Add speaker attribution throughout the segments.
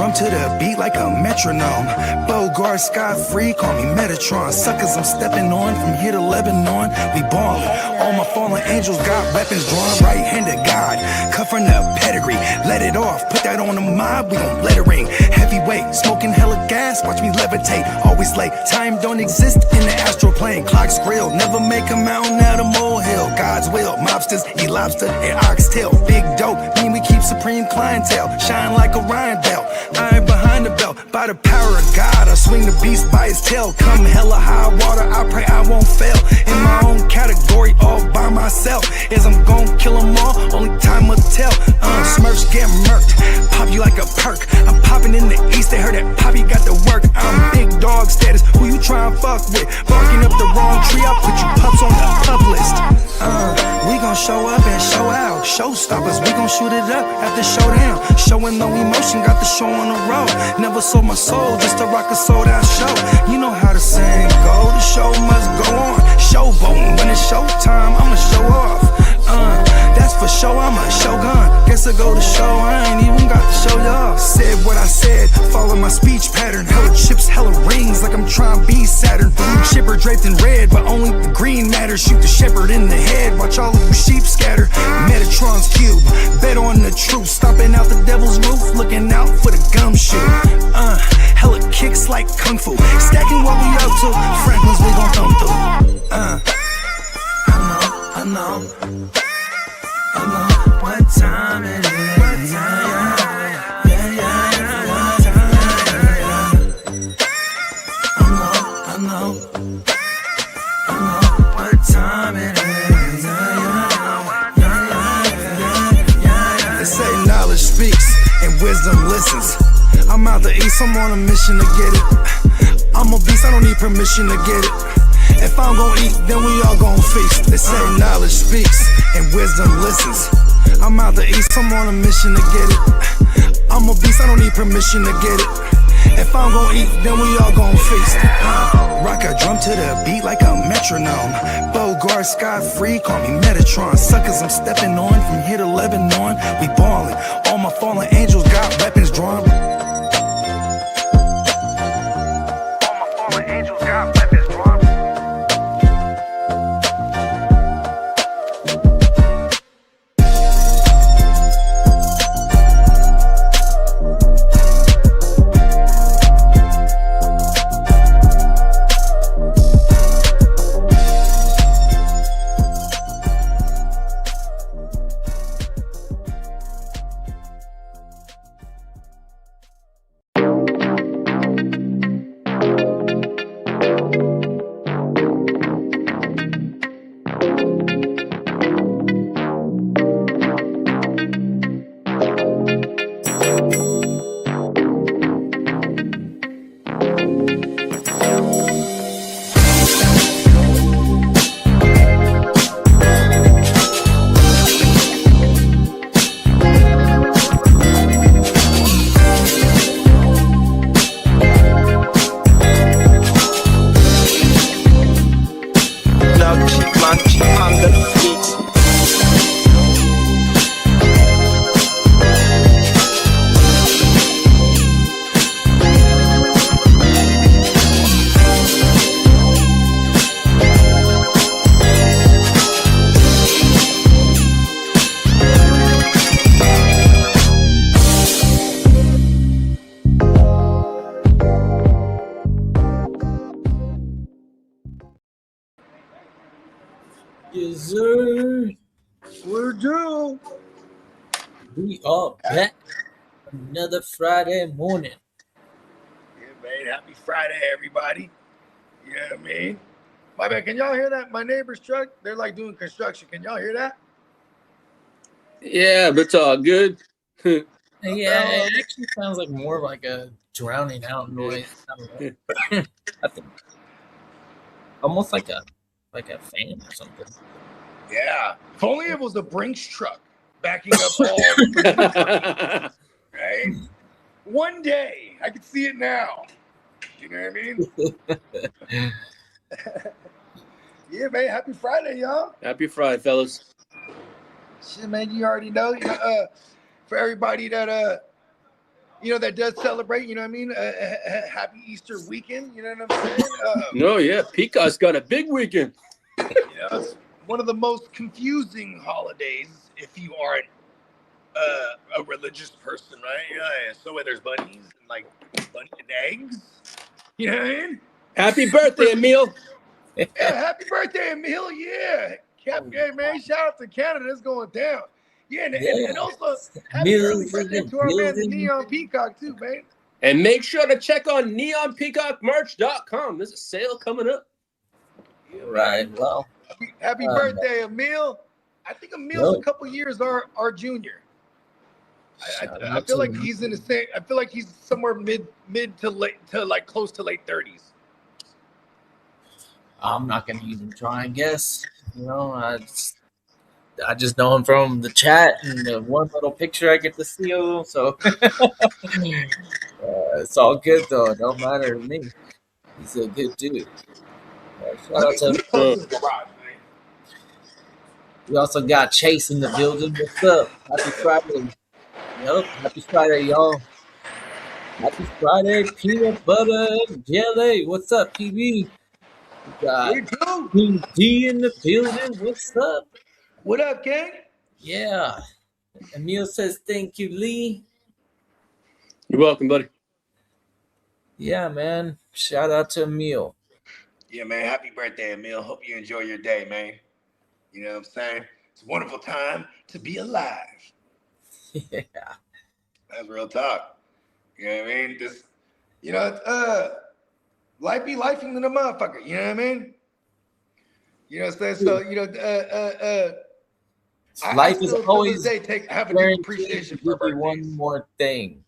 Speaker 1: drum to the beat like a metronome. Bogart, Sky-Free, call me Metatron. Suckers I'm stepping on from here to Lebanon. We ballin'. All my fallen angels got weapons drawn. Right-handed God, cut from the pedigree. Let it off, put that on the mob, we gon' let it ring. Heavyweight, smoking hella gas, watch me levitate. Always late, time don't exist in the astral plane. Clocks grill, never make a mountain out of molehill. God's will, mobsters, eat lobster and oxtail. Big dope, mean we keep supreme clientele. Shine like a Ryan belt, iron behind the belt. By the power of God, I swing the beast by his tail. Come hella high water, I pray I won't fail. In my own category, all by myself. As I'm gon' kill them all, only time will tell. Smurfs get murked, pop you like a perk. I'm popping in the east, they heard that Poppy got the work. I'm big dog status, who you tryna fuck with? Barking up the wrong tree, I'll put you pups on the pub list. We gon' show up and show out. Showstoppers, we gon' shoot it up after showdown. Showing no emotion, got the show on the road. Never sold my soul just to rock a sold-out show. You know how the saying go, the show must go on. Showboating, when it's showtime, I'ma show off. That's for sure, I'm a shogun. Guess I go to show, I ain't even got to show y'all. Said what I said, follow my speech pattern. Hella chips, hella rings, like I'm trying to be Saturn. Blue chipper draped in red, but only the green matters. Shoot the shepherd in the head, watch all of you sheep scatter. Metatron's cube, bet on the truth. Stomping out the devil's roof, looking out for the gumshoe. Hella kicks like kung fu, stacking what we up to. Franklin's we gon' come through. I know what time it is. I know what time it is. They say knowledge speaks and wisdom listens. I'm out the east, I'm on a mission to get it. I'm a beast, I don't need permission to get it. If I'm gon' eat, then we all gon' feast. They say knowledge speaks and wisdom listens. I'm out the east, I'm on a mission to get it. I'm a beast, I don't need permission to get it. If I'm gon' eat, then we all gon' feast. Rock a drum to the beat like a metronome. Bogart, Sky-Free, call me Metatron. Suckers I'm stepping on from here to Lebanon. We ballin'. All my fallen angels got weapons drawn. All my fallen angels got weapons drawn.
Speaker 2: Yes, sir.
Speaker 3: We're due.
Speaker 2: We are back. Another Friday morning.
Speaker 3: Yeah, man. Happy Friday, everybody. You know what I mean? My man, can y'all hear that? My neighbor's truck, they're like doing construction. Can y'all hear that?
Speaker 4: Yeah, but it's all good.
Speaker 2: Yeah, it actually sounds like more like a drowning out noise. I don't know. I think almost like a fan or something.
Speaker 3: Yeah. If only it was the Brinks truck backing up all the right? One day. I can see it now. You know what I mean? Yeah, man. Happy Friday, y'all.
Speaker 4: Happy Friday, fellas.
Speaker 3: Shit, man, you already know. For everybody that that does celebrate. You know what I mean? Happy Easter weekend. You know what I'm saying?
Speaker 4: No, yeah, Puka's got a big weekend.
Speaker 3: It's one of the most confusing holidays if you aren't a religious person, right? Yeah. So where there's bunnies and like bunny and eggs. You know what I mean?
Speaker 4: Happy birthday, Emil.
Speaker 3: Yeah, happy birthday, Emil. Yeah. Hey, man, shout out to Canada. It's going down. Yeah, and also happy early birthday to our man, the Neon Peacock, too, man.
Speaker 4: And make sure to check on neonpeacockmerch.com. There's a sale coming up.
Speaker 3: Yeah,
Speaker 2: Right. Well,
Speaker 3: happy birthday, Emil. I think Emil's a couple years our junior. I feel like he's in the same. I feel like he's somewhere mid to late to like close to late 30s.
Speaker 2: I'm not gonna even try and guess. I just know him from the chat and the one little picture I get to see of him. So it's all good though. It don't matter to me. He's a good dude. Shout out to him. We also got Chase in the building. What's up? Happy Friday. Yep, happy Friday, y'all. Happy Friday, peanut butter and jelly. What's up, PB? We got King D in the building. What's up?
Speaker 3: What up, gang?
Speaker 2: Yeah. Emil says thank you, Lee.
Speaker 4: You're welcome, buddy.
Speaker 2: Yeah, man. Shout out to Emil.
Speaker 3: Yeah, man. Happy birthday, Emil. Hope you enjoy your day, man. You know what I'm saying? It's a wonderful time to be alive.
Speaker 2: Yeah.
Speaker 3: That's real talk. You know what I mean? This, life be lifing than a motherfucker. You know what I mean? You know what I'm saying? So,
Speaker 2: life is always
Speaker 3: have a deep appreciation for birthdays.
Speaker 2: One more thing.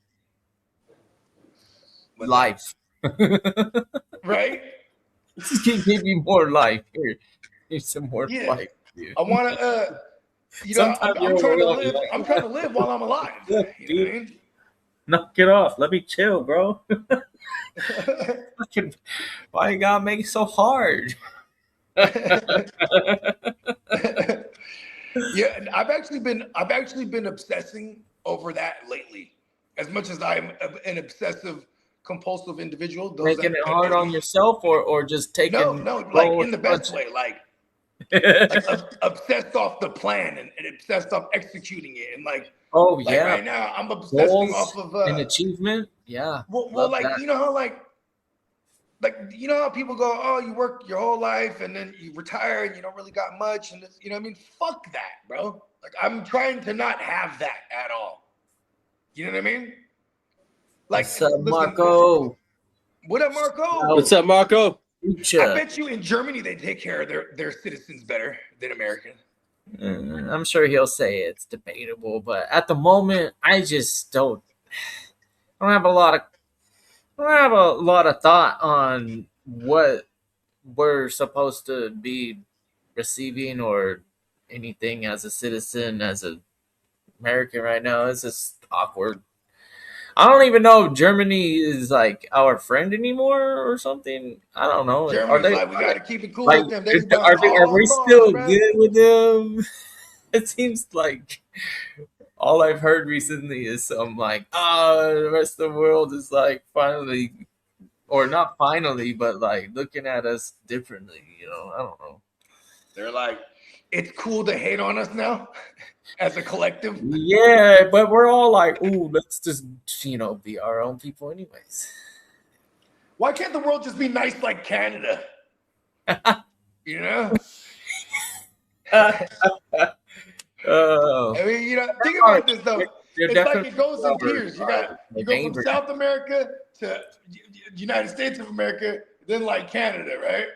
Speaker 2: Life.
Speaker 3: Right?
Speaker 2: Just give you more life. Here's some more life. Dude.
Speaker 3: I want to, I'm trying to live while I'm alive. You know what I mean?
Speaker 2: Knock it off. Let me chill, bro. Why you gotta make it so hard?
Speaker 3: Yeah, I've actually been obsessing over that lately. As much as I'm an obsessive compulsive individual,
Speaker 2: making it hard on yourself or just taking
Speaker 3: like in the best way, like obsessed off the plan and obsessed off executing it and like right now I'm obsessing off of
Speaker 2: an achievement. Yeah.
Speaker 3: Well like that. You know how people go, oh, you work your whole life and then you retire and you don't really got much and you know what I mean? Fuck that, bro. Like I'm trying to not have that at all. You know what I mean? Like
Speaker 2: what's up, Marco?
Speaker 3: What up, Marco?
Speaker 4: What's up, Marco?
Speaker 3: I bet you in Germany they take care of their citizens better than America.
Speaker 2: I'm sure he'll say it's debatable, but at the moment, I just don't have a lot of thought on what we're supposed to be receiving or anything as a citizen, as an American right now. It's just awkward. I don't even know if Germany is like our friend anymore or something. I don't know.
Speaker 3: Germany's we got to keep it cool with them.
Speaker 2: Are we still good with them? It seems like all I've heard recently is some like, the rest of the world is like finally, or not finally, but like looking at us differently. I don't know.
Speaker 3: They're like, it's cool to hate on us now as a collective.
Speaker 2: Yeah, but we're all like, ooh, let's just, be our own people anyways.
Speaker 3: Why can't the world just be nice like Canada?
Speaker 2: Oh.
Speaker 3: I mean, think about this though. It's like it goes in tiers. You go from South America to United States of America, then like Canada, right?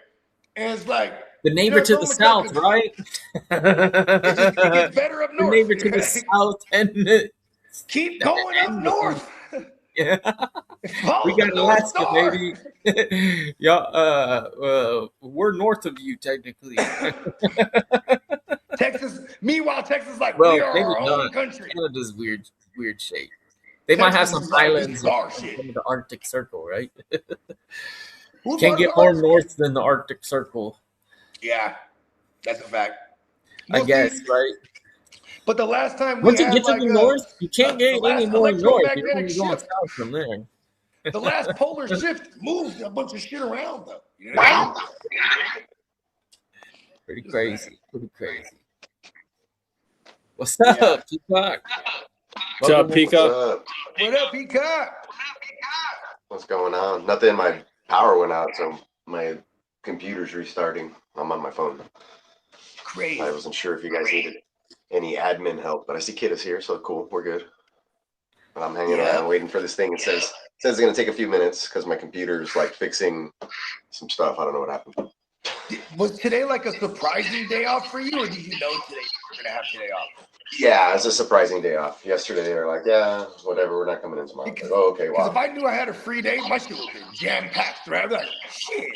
Speaker 3: And it's like
Speaker 2: the neighbor to the south, right?
Speaker 3: It gets better up north.
Speaker 2: The neighbor to the south, and
Speaker 3: keep going up north.
Speaker 2: Yeah, we got Alaska, baby. We're north of you technically.
Speaker 3: Texas. Meanwhile, Texas like we are our own country.
Speaker 2: Canada's weird shape. They might have some islands in the Arctic Circle, right? Can't get more north than the Arctic Circle.
Speaker 3: Yeah, that's a fact.
Speaker 2: I guess, right?
Speaker 3: But the last time we
Speaker 2: Once you
Speaker 3: had
Speaker 2: get to
Speaker 3: like
Speaker 2: the north, you can't
Speaker 3: the
Speaker 2: get any
Speaker 3: last
Speaker 2: more north. You're
Speaker 3: electromagnetic
Speaker 2: only going
Speaker 3: shift.
Speaker 2: south from there.
Speaker 3: The last polar shift moved a bunch of shit around though. You know what I mean?
Speaker 2: Pretty
Speaker 3: Just
Speaker 2: crazy. Pretty crazy. What's up, Tupac?
Speaker 4: What's up, Puka?
Speaker 3: What up, Peacock?
Speaker 5: What's going on? Nothing. My power went out, so my computer's restarting. I'm on my phone.
Speaker 3: Crazy.
Speaker 5: I wasn't sure if you guys needed any admin help, but I see Kid is here, so cool. We're good. But I'm hanging around waiting for this thing. It says it's going to take a few minutes because my computer's like fixing some stuff. I don't know what happened.
Speaker 3: Was today like a surprising day off for you, or did you know today you were gonna have today off?
Speaker 5: Yeah, it's a surprising day off. Yesterday they were like, yeah, whatever, we're not coming in tomorrow. Like, oh, okay,
Speaker 3: Because
Speaker 5: wow.
Speaker 3: if I knew I had a free day, my shit would be jam packed. Right? I'd be like, shit.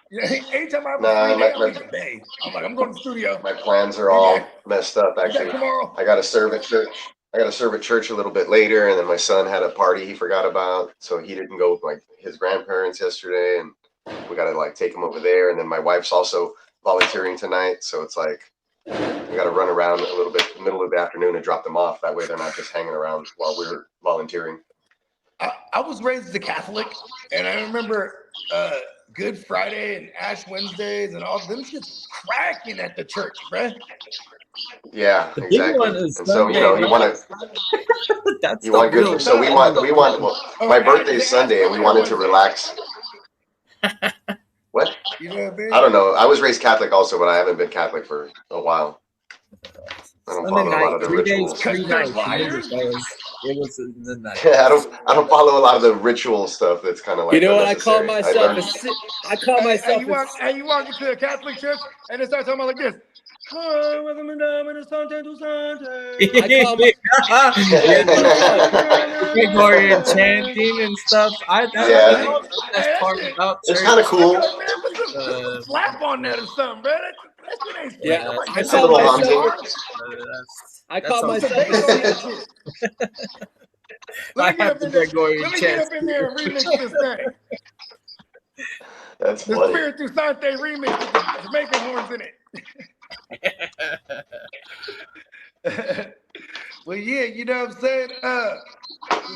Speaker 3: Yeah, anytime I have a free day, I'm like, day. I'm like, I'm going to the studio.
Speaker 5: My plans are all messed up. Actually,
Speaker 3: tomorrow.
Speaker 5: I got to serve at church. I got to serve at church a little bit later, and then my son had a party he forgot about, so he didn't go with like his grandparents yesterday, and we got to like take him over there. And then my wife's also volunteering tonight, so it's like we got to run around a little bit in the middle of the afternoon and drop them off. That way they're not just hanging around while we're volunteering.
Speaker 3: I was raised a Catholic, and I remember Good Friday and Ash Wednesdays and all them shits was cracking at the church, bruh.
Speaker 5: Yeah,
Speaker 2: The big
Speaker 5: exactly.
Speaker 2: one is
Speaker 5: And so, you know, you want to,
Speaker 2: That's
Speaker 5: you
Speaker 2: the
Speaker 5: want
Speaker 2: real.
Speaker 5: good. So we want, my birthday is Sunday and we wanted to relax. What?
Speaker 3: You know what I mean?
Speaker 5: I don't know. I was raised Catholic also, but I haven't been Catholic for a while. I don't follow a lot of the rituals.
Speaker 2: 3 nights. It was in the night.
Speaker 5: Yeah, I don't follow a lot of the ritual stuff. That's kind of like
Speaker 4: You know what I call
Speaker 5: unnecessary.
Speaker 4: myself? I call myself.
Speaker 3: You walk into a Catholic church and they start talking about like this.
Speaker 2: Gregorian chanting and stuff. That's part about church.
Speaker 5: It's kind of cool.
Speaker 3: Slap on that or something, bro. That shit ain't
Speaker 4: Yeah,
Speaker 5: It's a little haunting.
Speaker 4: I call myself.
Speaker 3: Let me get up in there and remix this thing.
Speaker 5: That's
Speaker 3: The
Speaker 5: funny.
Speaker 3: Spiritu Sante remix with the Jamaican horns in it. Well, yeah, you know what I'm saying?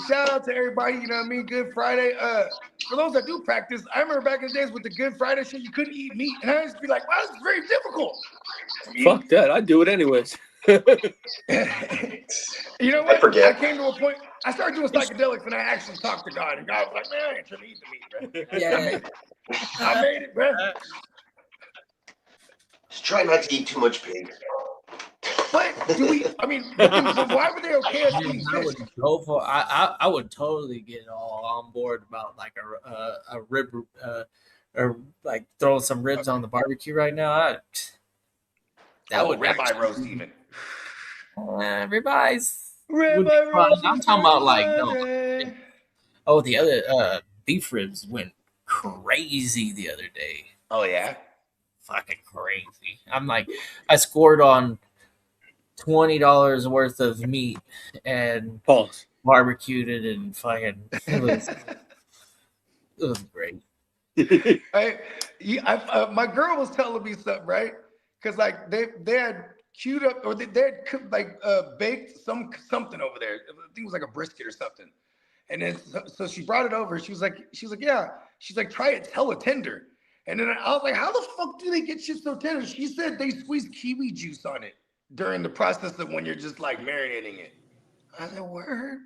Speaker 3: Shout out to everybody, you know what I mean? Good Friday. For those that do practice, I remember back in the days with the Good Friday shit, you couldn't eat meat. And I used to be like, wow, this is very difficult.
Speaker 4: Fuck that. I do it anyways.
Speaker 3: You know what?
Speaker 5: I forget.
Speaker 3: I came to a point, I started doing psychedelics and I actually talked to God. And God was like, man, I ain't trying to eat the meat, bro.
Speaker 2: Yeah.
Speaker 3: I made it, bro.
Speaker 5: Just try not to eat too much pig.
Speaker 3: But why were they okay at eating
Speaker 2: I
Speaker 3: fish?
Speaker 2: would go for. I would totally get all on board about like a rib, or like throwing some ribs on the barbecue right now. That would
Speaker 3: ribeye roast even.
Speaker 2: Ribeyes. would be fun. I'm talking about like no. Oh, the other beef ribs went crazy the other day.
Speaker 3: Oh yeah.
Speaker 2: Fucking crazy. I'm like, I scored on $20 worth of meat and
Speaker 4: Pause.
Speaker 2: barbecued it and fucking it was great.
Speaker 3: My girl was telling me something, right? Because like they had queued up or they had cooked, like baked something over there. I think it was like a brisket or something. And then so she brought it over. She was like, yeah. She's like, try it, it's hella tender. And then I was like, how the fuck do they get shit so tender? She said they squeeze kiwi juice on it during the process of when you're just like marinating it. I said, word?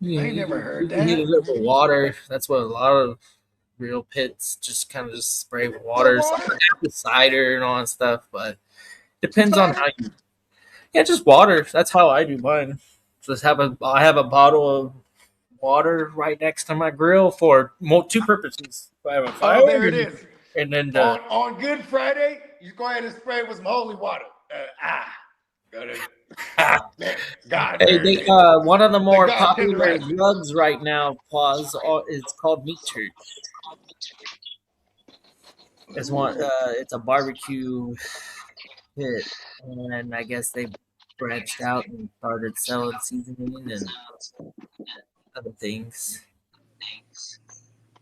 Speaker 3: I ain't never heard that.
Speaker 2: You heat it up with water. That's what a lot of real pits just kind of just spray with water. Some apple cider and all that stuff, but depends on how you. Yeah, just water. That's how I do mine. I have a bottle of water right next to my grill for two purposes. If I have a fire,
Speaker 3: there it is.
Speaker 2: And then
Speaker 3: on Good Friday, you go ahead and spray it with some holy water. God.
Speaker 2: Hey, one of the more popular drugs right now, it's called Meat Church. It's it's a barbecue pit, and I guess they branched out and started selling seasoning and other things.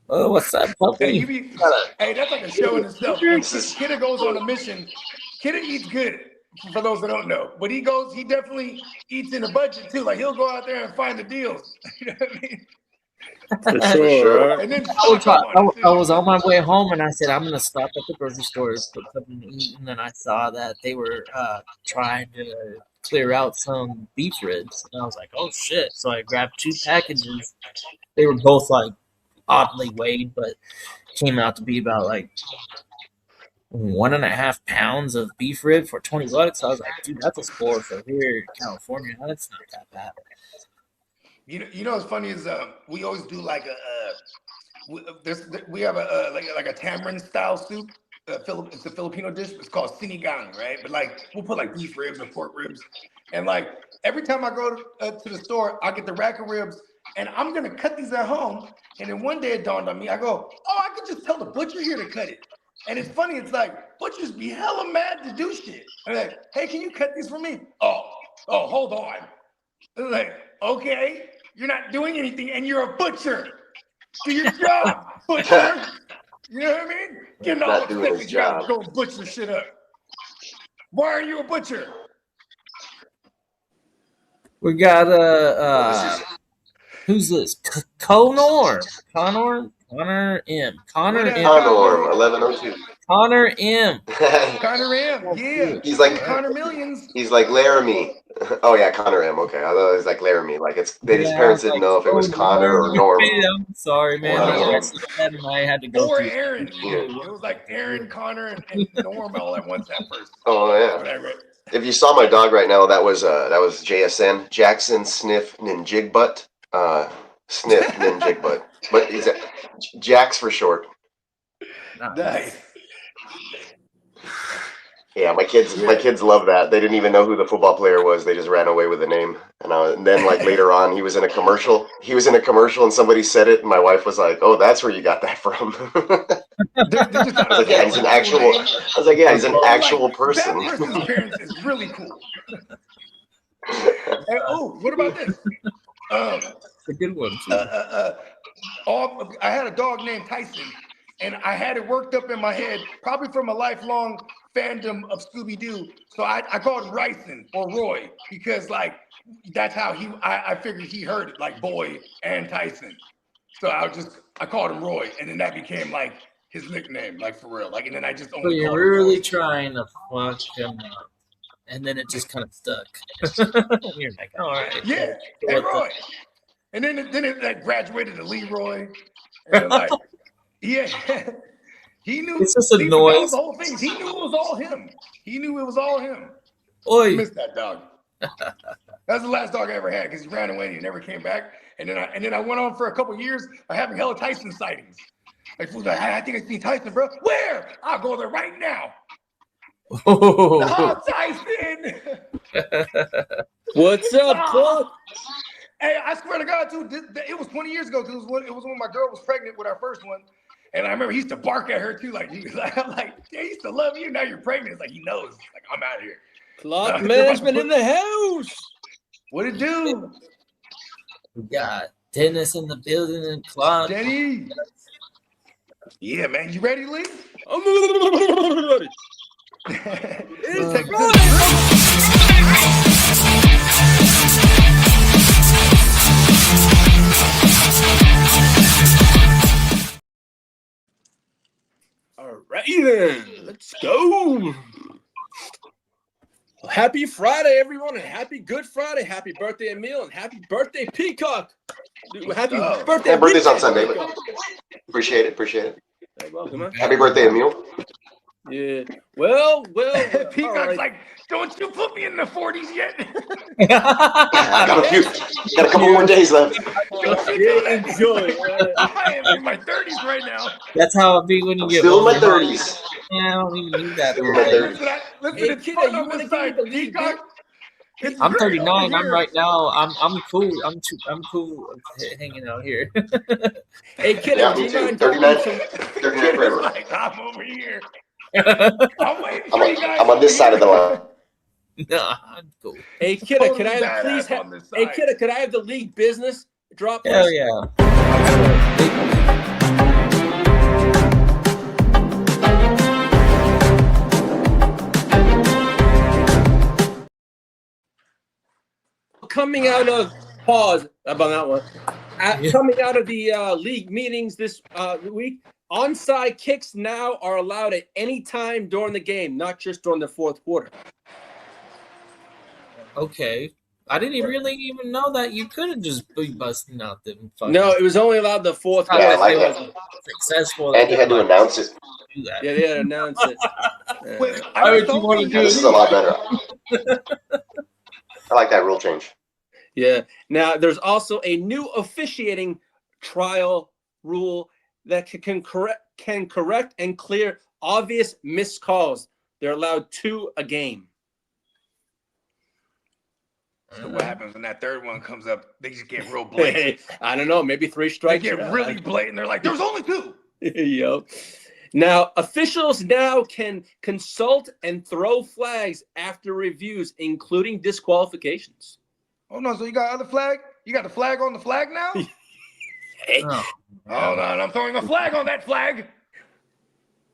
Speaker 2: Oh, what's up, puppy?
Speaker 3: Hey, that's like a show in itself. When Kidda goes on a mission, Kidda eats good. For those that don't know, but he definitely eats in a budget too. Like he'll go out there and find the deals. You know what I mean?
Speaker 4: For sure. Right?
Speaker 3: And then
Speaker 2: I was on my way home and I said, I'm going to stop at the grocery store, put something to eat. And then I saw that they were trying to clear out some beef ribs. And I was like, oh, shit. So I grabbed 2 packages. They were both like oddly weighed, but came out to be about like 1.5 pounds of beef rib for $20. I was like, dude, that's a score for here in California. That's not that bad.
Speaker 3: You know what's funny is we always do like we have a like a tamarind style soup. It's a Filipino dish. It's called sinigang, right? But like we'll put like beef ribs and pork ribs, and like every time I go to the store, I get the rack of ribs, and I'm gonna cut these at home. And then one day it dawned on me, I go, oh, I could just tell the butcher here to cut it. And it's funny, it's like butchers be hella mad to do shit. I'm like, hey, can you cut these for me? Oh, hold on. I'm like, okay. You're not doing anything, and you're a butcher. Do your job, butcher. You know what I mean? Getting all upset with job, go butcher shit up. Why are you a butcher?
Speaker 2: We got who's this? Connor M.
Speaker 5: Connor M. 1102.
Speaker 2: Connor M.
Speaker 3: Connor M. Yeah.
Speaker 5: He's like
Speaker 3: Connor Millions.
Speaker 5: He's like Laramie. Oh yeah, Connor M. Okay, I thought it was like Laramie. Like his parents didn't know if it was Connor or Norm.
Speaker 2: I'm sorry, man. I had to go.
Speaker 3: Or Aaron. Yeah. It was like Aaron, Connor, and Norm all at once at first.
Speaker 5: Oh yeah. If you saw my dog right now, that was JSN, Jackson Sniff Ninjigbutt. Sniff Ninjigbutt. But he's Jax for short.
Speaker 3: Nice.
Speaker 5: Yeah, my kids love that. They didn't even know who the football player was. They just ran away with the name. And then like later on, he was in a commercial. And somebody said it, and my wife was like, "Oh, that's where you got that from." I was like, "Yeah, he's an actual." I was like, "Yeah, he's an actual person."
Speaker 3: That person's parents is really cool. And, what about this?
Speaker 2: It's a good one.
Speaker 3: I had a dog named Tyson, and I had it worked up in my head, probably from a lifelong fandom of Scooby-Doo. So I called him Ryson or Roy because like that's how I figured he heard it, like boy and Tyson. So I called him Roy, and then that became like his nickname, like for real. Like, and then I just only.
Speaker 2: So you're really trying to fuck him up, and then it just kind of stuck. You're like, all right.
Speaker 3: Yeah, hey Roy. And then it graduated to Leroy. And like, yeah. He knew
Speaker 2: it's just a noise.
Speaker 3: The whole thing. He knew it was all him.
Speaker 2: Oi.
Speaker 3: I missed that dog. That's the last dog I ever had because he ran away and he never came back. And then I went on for a couple years of having hella Tyson sightings. Like, I think I seen Tyson, bro. Where? I'll go there right now. Oh, Tyson.
Speaker 4: What's up, Clark?
Speaker 3: Hey, I swear to God, too, it was 20 years ago. It was when my girl was pregnant with our first one. And I remember he used to bark at her, too. Like, I'm like, yeah, he used to love you. Now you're pregnant. It's like, he knows. Like, I'm out of here.
Speaker 4: Clock management in the house.
Speaker 3: What it do?
Speaker 2: We got Dennis in the building and Claude.
Speaker 3: Denny. Yeah, man. You ready, Lee?
Speaker 4: I'm ready. All right, then. Let's go. Well, happy Friday, everyone, and happy Good Friday. Happy birthday, Emil, and happy birthday, Peacock. Happy birthday.
Speaker 5: Yeah, birthday's on Sunday, but appreciate it.
Speaker 4: Hey, welcome, man.
Speaker 5: Happy birthday, Emil.
Speaker 4: Yeah. Well.
Speaker 3: Peacock's
Speaker 4: right.
Speaker 3: like, don't you put me in the 40s yet?
Speaker 5: I got a couple more days left.
Speaker 4: Enjoy.
Speaker 3: I am in my 30s right now.
Speaker 2: That's how it be when you get
Speaker 5: still in my
Speaker 2: older.
Speaker 5: 30s.
Speaker 2: Yeah, I don't even need that.
Speaker 5: Still in my 30s.
Speaker 3: Listen,
Speaker 4: Hey,
Speaker 3: it's
Speaker 4: kid,
Speaker 3: fun
Speaker 4: you
Speaker 3: on
Speaker 4: wanna
Speaker 3: this
Speaker 4: give me
Speaker 3: side,
Speaker 4: the lead,
Speaker 3: Peacock. It's
Speaker 2: I'm
Speaker 3: great
Speaker 2: 39.
Speaker 3: over
Speaker 2: I'm
Speaker 3: here.
Speaker 2: right now. I'm cool. I'm cool hanging out here.
Speaker 4: Hey, kid,
Speaker 5: Yeah,
Speaker 4: do
Speaker 5: me
Speaker 4: you
Speaker 5: too.
Speaker 4: mind
Speaker 5: 39
Speaker 3: It's
Speaker 5: forever.
Speaker 3: like, I'm over here. I'm waiting for you guys.
Speaker 5: I'm on this side of the line.
Speaker 2: Nah, I'm cool.
Speaker 4: Hey, kidda,
Speaker 3: Totally
Speaker 4: could I
Speaker 3: badass
Speaker 4: please have?
Speaker 3: on this
Speaker 4: Hey,
Speaker 3: side.
Speaker 4: kidda, could I have the league business drop?
Speaker 2: Hell
Speaker 4: Please?
Speaker 2: yeah.
Speaker 4: coming out of pause about that one. Coming out of the league meetings this week, onside kicks now are allowed at any time during the game, not just during the fourth quarter.
Speaker 2: Okay. I didn't really even know that you couldn't just be busting out them fucking.
Speaker 4: No, it was only allowed the fourth
Speaker 2: I
Speaker 4: quarter.
Speaker 5: Yeah, I like
Speaker 2: it
Speaker 5: that.
Speaker 2: wasn't successful.
Speaker 5: And you had to announce it.
Speaker 2: Do that.
Speaker 4: Yeah, they had to announce it.
Speaker 3: Wait,
Speaker 2: Why would you want to
Speaker 5: Yeah,
Speaker 2: do
Speaker 5: this is a lot better. I like that rule change.
Speaker 4: Yeah. Now, there's also a new officiating trial rule that can correct and clear obvious missed calls. They're allowed 2 a game.
Speaker 3: So what happens when that third one comes up? They just get real blatant.
Speaker 4: Hey, I don't know, maybe 3
Speaker 3: They
Speaker 4: strikes.
Speaker 3: get really blatant. They're like, "There's only 2."
Speaker 4: Yo. Now, officials now can consult and throw flags after reviews, including disqualifications.
Speaker 3: Oh no! So you got other flag? You got the flag on the flag now?
Speaker 2: Oh,
Speaker 3: Hold on, I'm throwing a flag on that flag.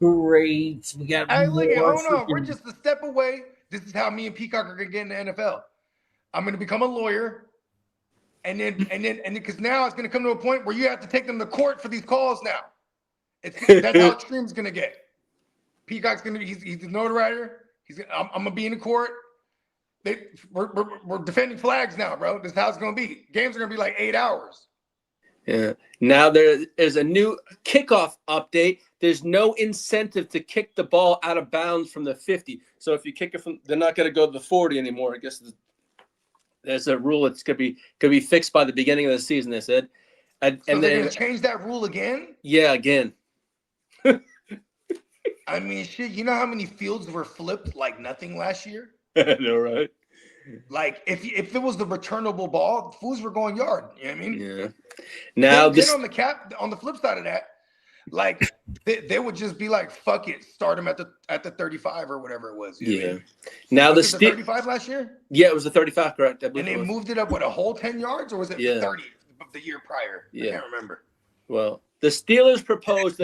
Speaker 2: great. We got
Speaker 3: Hey, look,
Speaker 2: more
Speaker 3: hold on. We're
Speaker 2: freaking-
Speaker 3: just a step away. This is how me and Peacock are gonna get in the NFL. I'm gonna become a lawyer, and then because now it's gonna come to a point where you have to take them to court for these calls now. That's how extreme's gonna get. Peacock's gonna be he's the notoriety. I'm gonna be in the court. We're defending flags now, bro. This is how it's gonna be. Games are gonna be like 8 hours.
Speaker 4: Yeah. Now there is a new kickoff update. There's no incentive to kick the ball out of bounds from the 50. So if you kick it from, they're not going to go to the 40 anymore. I guess there's a rule that's could be fixed by the beginning of the season. They said, and
Speaker 3: So they're
Speaker 4: then
Speaker 3: gonna change that rule again?
Speaker 4: yeah, again.
Speaker 3: I mean, shit. You know how many fields were flipped like nothing last year?
Speaker 4: I know, right?
Speaker 3: Like if it was the returnable ball, fools were going yard. You know what I mean?
Speaker 4: Yeah. Now
Speaker 3: Then on the flip side of that, like they would just be like, "Fuck it, start them at the 35 or whatever it was." You know what I mean?
Speaker 4: Now
Speaker 3: Was it the 35 last year,
Speaker 4: yeah, it was the 35, correct? I
Speaker 3: and
Speaker 4: believe
Speaker 3: they
Speaker 4: it was.
Speaker 3: moved it up a whole 10 yards, or was it
Speaker 4: Yeah.
Speaker 3: 30 the year prior?
Speaker 4: Yeah.
Speaker 3: I can't remember.
Speaker 4: Well, the Steelers proposed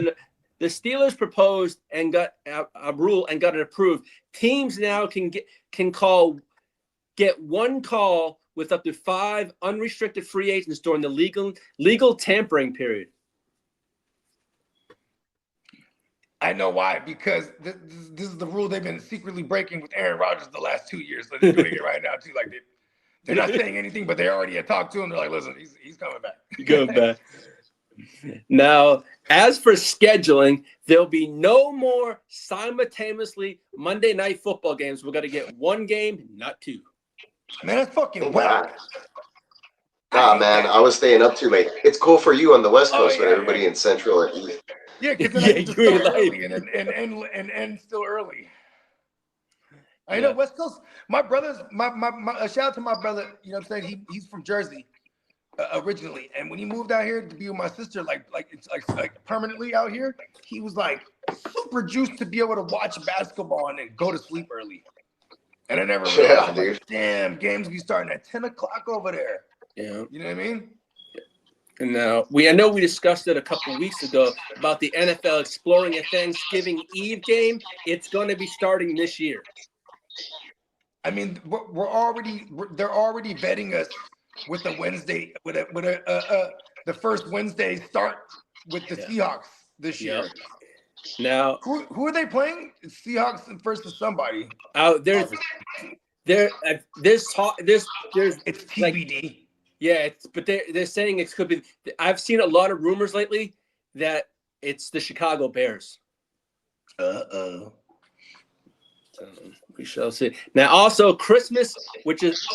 Speaker 4: and got a rule and got it approved. Teams now can get one call with up to 5 unrestricted free agents during the legal tampering period.
Speaker 3: I know why, because this is the rule they've been secretly breaking with Aaron Rodgers the last 2 years. So they're doing it right now too. Like they're not saying anything, but they already had talked to him. They're like, "Listen, he's coming back."
Speaker 4: Go back. Now, as for scheduling, there'll be no more simultaneously Monday night football games. We're going to get 1 game, not 2.
Speaker 3: Man, that's fucking whack.
Speaker 5: Nah, man, I was staying up too late. It's cool for you on the West Coast, but
Speaker 3: yeah,
Speaker 5: everybody
Speaker 3: yeah.
Speaker 5: in Central and East.
Speaker 3: Yeah, because then
Speaker 4: Yeah,
Speaker 3: I get to
Speaker 4: you ain't
Speaker 3: start
Speaker 4: lying.
Speaker 3: early and end still early. I
Speaker 4: Yeah.
Speaker 3: know West Coast. My brother's my shout out to my brother. You know what I'm saying? He's from Jersey originally, and when he moved out here to be with my sister, like permanently out here, he was like super juiced to be able to watch basketball and then go to sleep early. And I never realized,
Speaker 5: Yeah,
Speaker 3: I'm like,
Speaker 5: dude.
Speaker 3: damn, games be starting at 10 o'clock over there.
Speaker 4: Yeah.
Speaker 3: You know what I mean?
Speaker 4: And now I know we discussed it a couple of weeks ago about the NFL exploring a Thanksgiving Eve game. It's going to be starting this year.
Speaker 3: I mean, they're already vetting us with a Wednesday with the first Wednesday start with the Seahawks this year.
Speaker 4: Yep. Now,
Speaker 3: Who are they playing? It's Seahawks versus somebody.
Speaker 4: there's
Speaker 3: It's
Speaker 4: like,
Speaker 3: TBD.
Speaker 4: yeah, but they're saying it could be. I've seen a lot of rumors lately that it's the Chicago Bears.
Speaker 3: Uh-oh.
Speaker 4: We shall see. Now, also Christmas, which is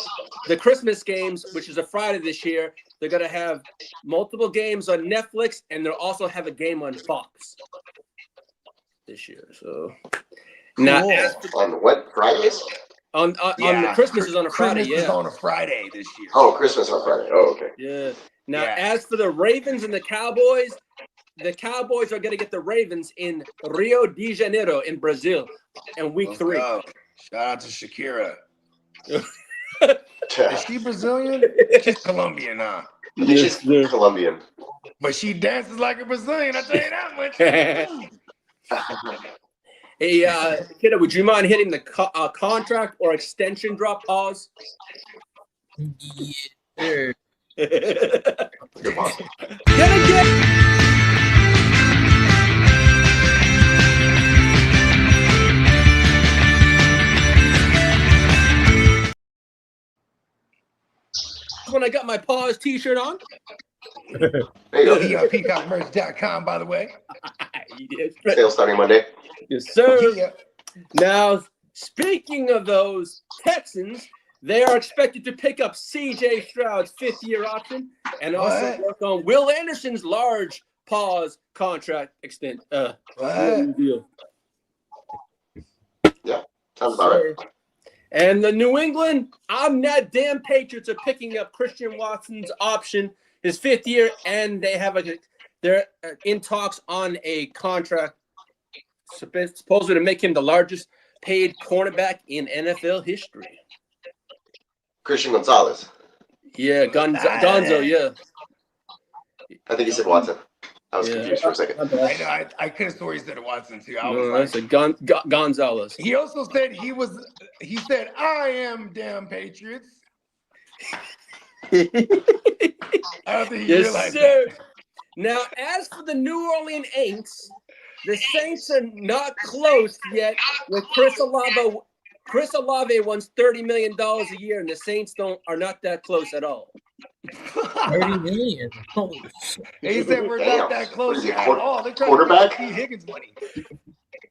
Speaker 4: the Christmas games, which is a Friday this year. They're gonna have multiple games on Netflix, and they'll also have a game on Fox this year. So now,
Speaker 3: Cool.
Speaker 5: On what, Fridays?
Speaker 4: on the Christmas is on a Friday.
Speaker 3: Christmas is
Speaker 4: Yeah.
Speaker 3: on a Friday this year.
Speaker 5: Oh, Christmas on Friday. Oh, okay.
Speaker 4: Yeah. Now,
Speaker 3: Yeah.
Speaker 4: as for the Ravens and the Cowboys are going to get the Ravens in Rio de Janeiro in Brazil in week 3.
Speaker 3: Oh, shout out to Shakira. Is
Speaker 5: Yeah.
Speaker 3: she Brazilian? She's Colombian, huh?
Speaker 5: She's Colombian.
Speaker 3: But she dances like a Brazilian, I tell you that much.
Speaker 4: Hey, kiddo, would you mind hitting the contract or extension drop pause?
Speaker 2: Yeah, sure.
Speaker 5: Good boss.
Speaker 4: When I got my Paws t-shirt on.
Speaker 5: There you go.
Speaker 3: Peacockmerch.com, by the way.
Speaker 5: Sale starting Monday.
Speaker 4: Yes, sir.
Speaker 3: Yeah.
Speaker 4: Now, speaking of those Texans, they are expected to pick up C.J. Stroud's fifth-year option and also
Speaker 3: What?
Speaker 4: work on Will Anderson's large pause contract extent.
Speaker 3: What?
Speaker 4: Deal.
Speaker 5: Yeah, sounds about right.
Speaker 4: And the New England, I'm that damn Patriots are picking up Christian Watson's option, his fifth year, and they have they're in talks on a contract supposedly to make him the largest paid cornerback in NFL history.
Speaker 5: Christian Gonzalez.
Speaker 4: Yeah, Gonzo, yeah.
Speaker 5: I think he said Watson. I was confused for a second.
Speaker 3: I know. I could have sworn he said Watson too. I was
Speaker 4: That's
Speaker 3: like,
Speaker 4: a Gonzalez.
Speaker 3: he also said he said, I am damn Patriots. I don't think he realized that.
Speaker 4: Now, as for the New Orleans Aints, the Saints are not close yet with Chris Olave. Chris Olave wants $30 million a year, and the Saints are not that close at all.
Speaker 2: 30 million. Holy shit.
Speaker 3: He said we're
Speaker 5: Damn.
Speaker 3: not that
Speaker 5: What
Speaker 3: close
Speaker 5: is he,
Speaker 3: at all. They're trying
Speaker 5: quarterback?
Speaker 3: to give T. Higgins money.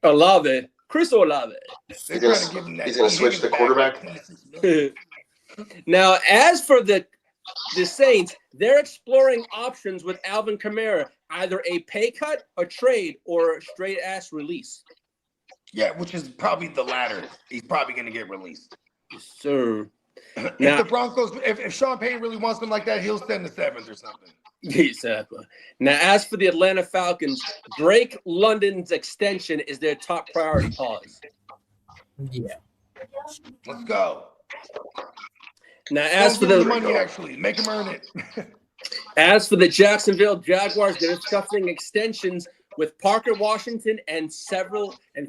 Speaker 4: Olave. Chris Olave.
Speaker 3: They're trying to give him that.
Speaker 5: He's going to switch the quarterback?
Speaker 4: Now, as for the Saints, they're exploring options with Alvin Kamara, either a pay cut, a trade, or a straight-ass release.
Speaker 3: Yeah, which is probably the latter. He's probably going to get released.
Speaker 4: Yes, sir.
Speaker 3: If the Broncos, if Sean Payton really wants him like that, he'll send the seventh or something.
Speaker 4: Exactly. Now, as for the Atlanta Falcons, Drake London's extension is their top priority. Pause.
Speaker 2: Yeah.
Speaker 3: Let's go.
Speaker 4: Now, as for the
Speaker 3: money, actually, make him earn it.
Speaker 4: As for the Jacksonville Jaguars, they're discussing extensions with Parker Washington and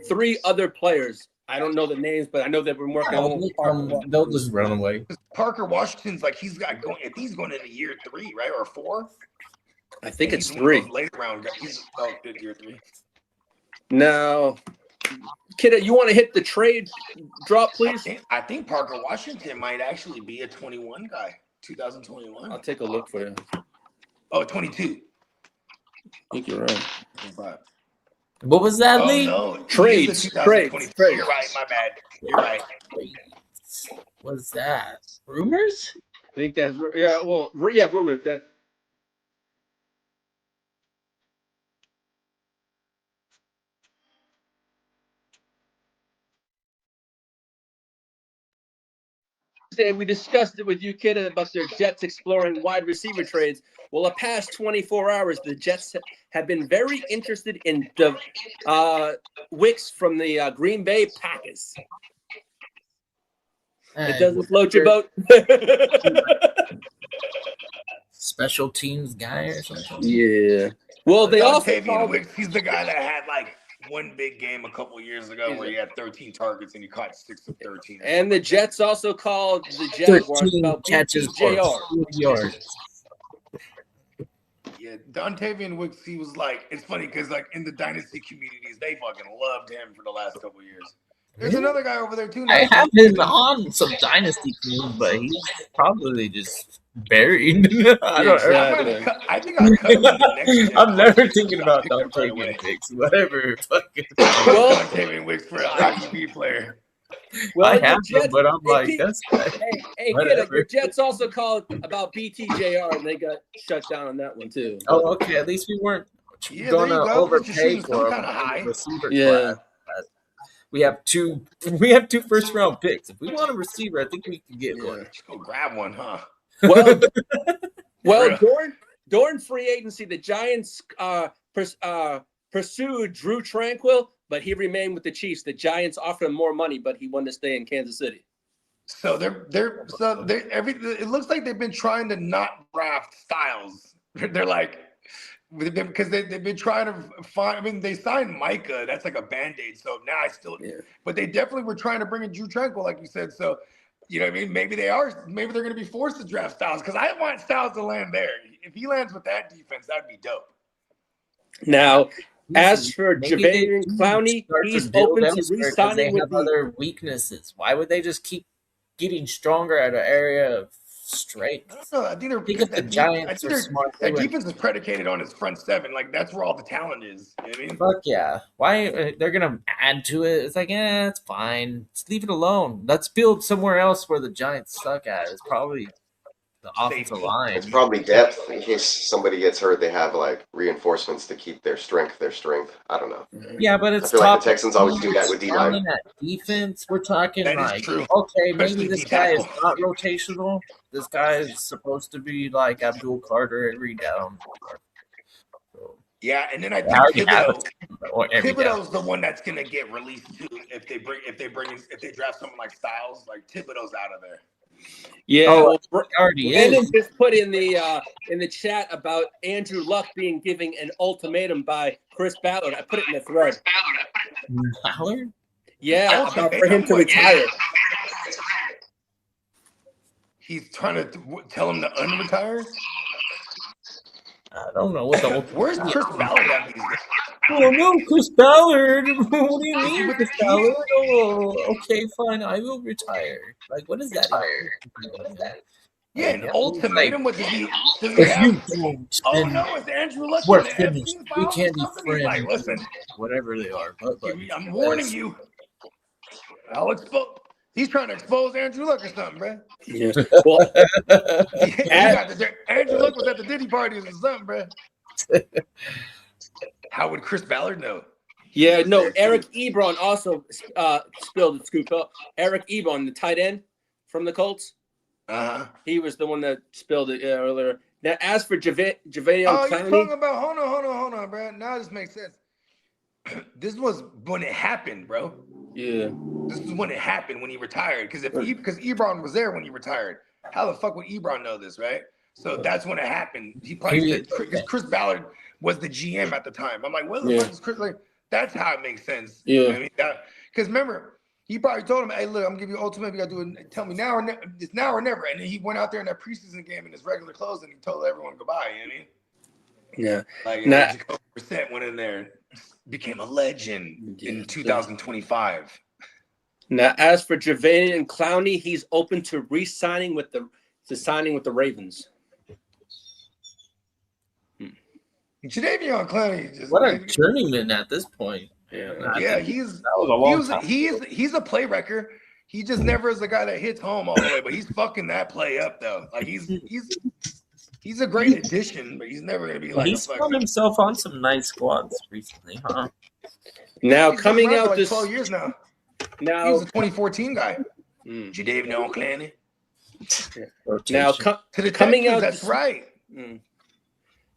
Speaker 4: three other players. I don't know the names, but I know they've been working on Parker.
Speaker 2: They'll just run away.
Speaker 3: Parker Washington's like he's going into year 3, right, or 4?
Speaker 4: I think it's
Speaker 3: He's
Speaker 4: 3.
Speaker 3: Late round guys. He's good year 3.
Speaker 4: Now, Kidda, you want to hit the trade drop, please?
Speaker 3: I think Parker Washington might actually be a 21 guy, 2021.
Speaker 4: I'll take a look for you.
Speaker 3: Oh, 22.
Speaker 4: I think you're right.
Speaker 3: 25.
Speaker 2: What was that, Lee?
Speaker 3: No.
Speaker 4: Trades.
Speaker 3: You're right. My bad. You're right.
Speaker 2: What's that? Rumors?
Speaker 4: I think that's rumors. That we discussed it with you, Kidda, about their Jets exploring wide receiver trades. Well, the past 24 hours, the Jets have been very interested in Wicks from the Green Bay Packers. It doesn't float your boat.
Speaker 2: Special teams guy or something.
Speaker 4: Yeah. Well, they also
Speaker 3: called Wicks. He's the guy that had like one big game a couple years ago where he had 13 targets and he caught 6 of 13.
Speaker 4: And the Jets also called the Jaguars about
Speaker 2: catches
Speaker 4: BTJR.
Speaker 2: yards.
Speaker 3: Yeah, Dontavian Wicks, he was like, it's funny because like in the dynasty communities, they fucking loved him for the last couple of years. There's another guy over there too.
Speaker 2: I have him on some dynasty teams, but he's probably just buried.
Speaker 3: I think I'll cut him in the next gen.
Speaker 2: I'm never thinking about Dontavian Wicks. Whatever.
Speaker 3: Well, Dontavian Wicks for an IDP player.
Speaker 4: Well,
Speaker 2: I have him, but I'm like, that's
Speaker 4: hey, kid, the Jets also called about BTJR, and they got shut down on that one too.
Speaker 2: Oh, okay. At least we weren't going to overpay for a receiver class. We have two first round picks. If we want a receiver, I think we can get one.
Speaker 3: Just go grab one, huh?
Speaker 4: Well, during free agency, the Giants pursued Drew Tranquill, but he remained with the Chiefs. The Giants offered him more money, but he wanted to stay in Kansas City.
Speaker 3: So it looks like they've been trying to not draft Styles. They're like, because they've been trying to find. I mean, they signed Micah. That's like a Band-Aid. So now but they definitely were trying to bring in Drew Tranquill, like you said. So You know what I mean? Maybe they are. Maybe they're going to be forced to draft Styles because I want Styles to land there. If he lands with that defense, that'd be dope.
Speaker 4: Now, as for
Speaker 2: Maybe they
Speaker 4: Javarian
Speaker 2: do
Speaker 4: Clowney,
Speaker 2: start
Speaker 4: he's
Speaker 2: build
Speaker 4: open to
Speaker 2: elsewhere 'cause
Speaker 4: re-signing
Speaker 2: they
Speaker 4: with
Speaker 2: have
Speaker 4: the.
Speaker 2: other weaknesses. Why would they just keep getting stronger at an area of strength?
Speaker 3: I don't know. I think,
Speaker 2: I think if the Giants are smart, they
Speaker 3: that
Speaker 2: would.
Speaker 3: defense is predicated on his front seven. Like that's where all the talent is. You know what I mean?
Speaker 2: Fuck yeah! Why they're gonna add to it? It's like, it's fine. Just leave it alone. Let's build somewhere else where the Giants suck at. It's probably the offensive line.
Speaker 5: It's probably depth in case somebody gets hurt. They have like reinforcements to keep their strength. I don't know.
Speaker 2: Yeah, but
Speaker 5: I
Speaker 2: it's
Speaker 5: feel like
Speaker 2: top.
Speaker 5: the Texans always do that with D-line.
Speaker 2: Down in that defense, we're talking
Speaker 3: That is
Speaker 2: like,
Speaker 3: true.
Speaker 2: okay, maybe
Speaker 3: Especially
Speaker 2: this guy is
Speaker 3: D-tackle.
Speaker 2: not rotational. This guy is supposed to be like Abdul Carter every down. So,
Speaker 3: Yeah, and then I
Speaker 2: I
Speaker 3: think
Speaker 2: already have
Speaker 3: Thibodeau.
Speaker 2: every down.
Speaker 3: Thibodeau's the one that's gonna get released too if they draft someone like Styles. Like Thibodeau's out of there.
Speaker 4: Yeah,
Speaker 2: Oh,
Speaker 4: well,
Speaker 2: he already
Speaker 4: Brandon
Speaker 2: is.
Speaker 4: just put in the chat about Andrew Luck being given an ultimatum by Chris Ballard. I put it in the thread.
Speaker 2: Ballard?
Speaker 4: Yeah,
Speaker 3: Ultimatum?
Speaker 4: about for him to retire.
Speaker 3: He's trying to tell him to unretire.
Speaker 2: I don't know what the old.
Speaker 3: Where's Chris Ballard at these days?
Speaker 2: Oh no, Chris Ballard! What do you
Speaker 3: Is he
Speaker 2: mean,
Speaker 3: with
Speaker 2: Chris
Speaker 3: the
Speaker 2: Ballard? Oh, okay, fine. I will retire. Like, what is that?
Speaker 3: Yeah, an ultimatum. What does he
Speaker 2: If
Speaker 3: have?
Speaker 2: you don't,
Speaker 3: Oh
Speaker 2: then
Speaker 3: no, it's Andrew Luck.
Speaker 2: we're
Speaker 3: in the
Speaker 2: finished.
Speaker 3: Epstein
Speaker 2: We
Speaker 3: files
Speaker 2: can't
Speaker 3: or
Speaker 2: be
Speaker 3: something? He's
Speaker 2: friends.
Speaker 3: like, listen,
Speaker 2: Whatever they are, but
Speaker 3: I'm warning you. I'll expose. He's trying to expose Andrew Luck or something, bro.
Speaker 4: Yeah. Well,
Speaker 3: Andrew Luck was at the Diddy parties or something, bro. How would Chris Ballard know?
Speaker 4: yeah, no. Eric Ebron also spilled the scoop. Eric Ebron, the tight end from the Colts. He was the one that spilled it earlier. Now, as for Javarian
Speaker 3: Oh, you're
Speaker 4: Clowney,
Speaker 3: talking about hold on, bro. Now this makes sense. This was when it happened, bro.
Speaker 4: yeah,
Speaker 3: This is when it happened when he retired. Because Ebron was there when he retired. How the fuck would Ebron know this, right? So that's when it happened. He probably said because Chris Ballard was the GM at the time. I'm like, what the fuck is Chris like? That's how it makes sense.
Speaker 4: Yeah.
Speaker 3: You know what I mean? Because remember, he probably told him, "Hey, look, I'm gonna give you ultimate. You gotta do it. Tell me now or it's now or never." And then he went out there in that preseason game in his regular clothes and he told everyone goodbye. You know what I mean?
Speaker 4: yeah.
Speaker 3: Like
Speaker 4: Nah.
Speaker 3: percent went in there, became a legend in 2025.
Speaker 4: Now, as for Javarian Clowney, he's open to re-signing with the Ravens.
Speaker 3: Jadeveon Clowney just
Speaker 2: what a journeyman at this point.
Speaker 3: Yeah,
Speaker 2: That was a long time.
Speaker 3: he's a play wrecker. He just never is the guy that hits home all the way, but he's fucking that play up though. Like he's a great addition, but he's never gonna be like
Speaker 2: He's found himself on some nice squads recently, huh?
Speaker 4: Now
Speaker 3: he's been
Speaker 4: coming
Speaker 3: around
Speaker 4: out
Speaker 3: for like
Speaker 4: this
Speaker 3: 12 years now.
Speaker 4: now
Speaker 3: He's a 2014 guy.
Speaker 4: Now
Speaker 3: Jadeveon Clowney. To the
Speaker 4: coming
Speaker 3: Texans,
Speaker 4: out
Speaker 3: that's
Speaker 4: this,
Speaker 3: right.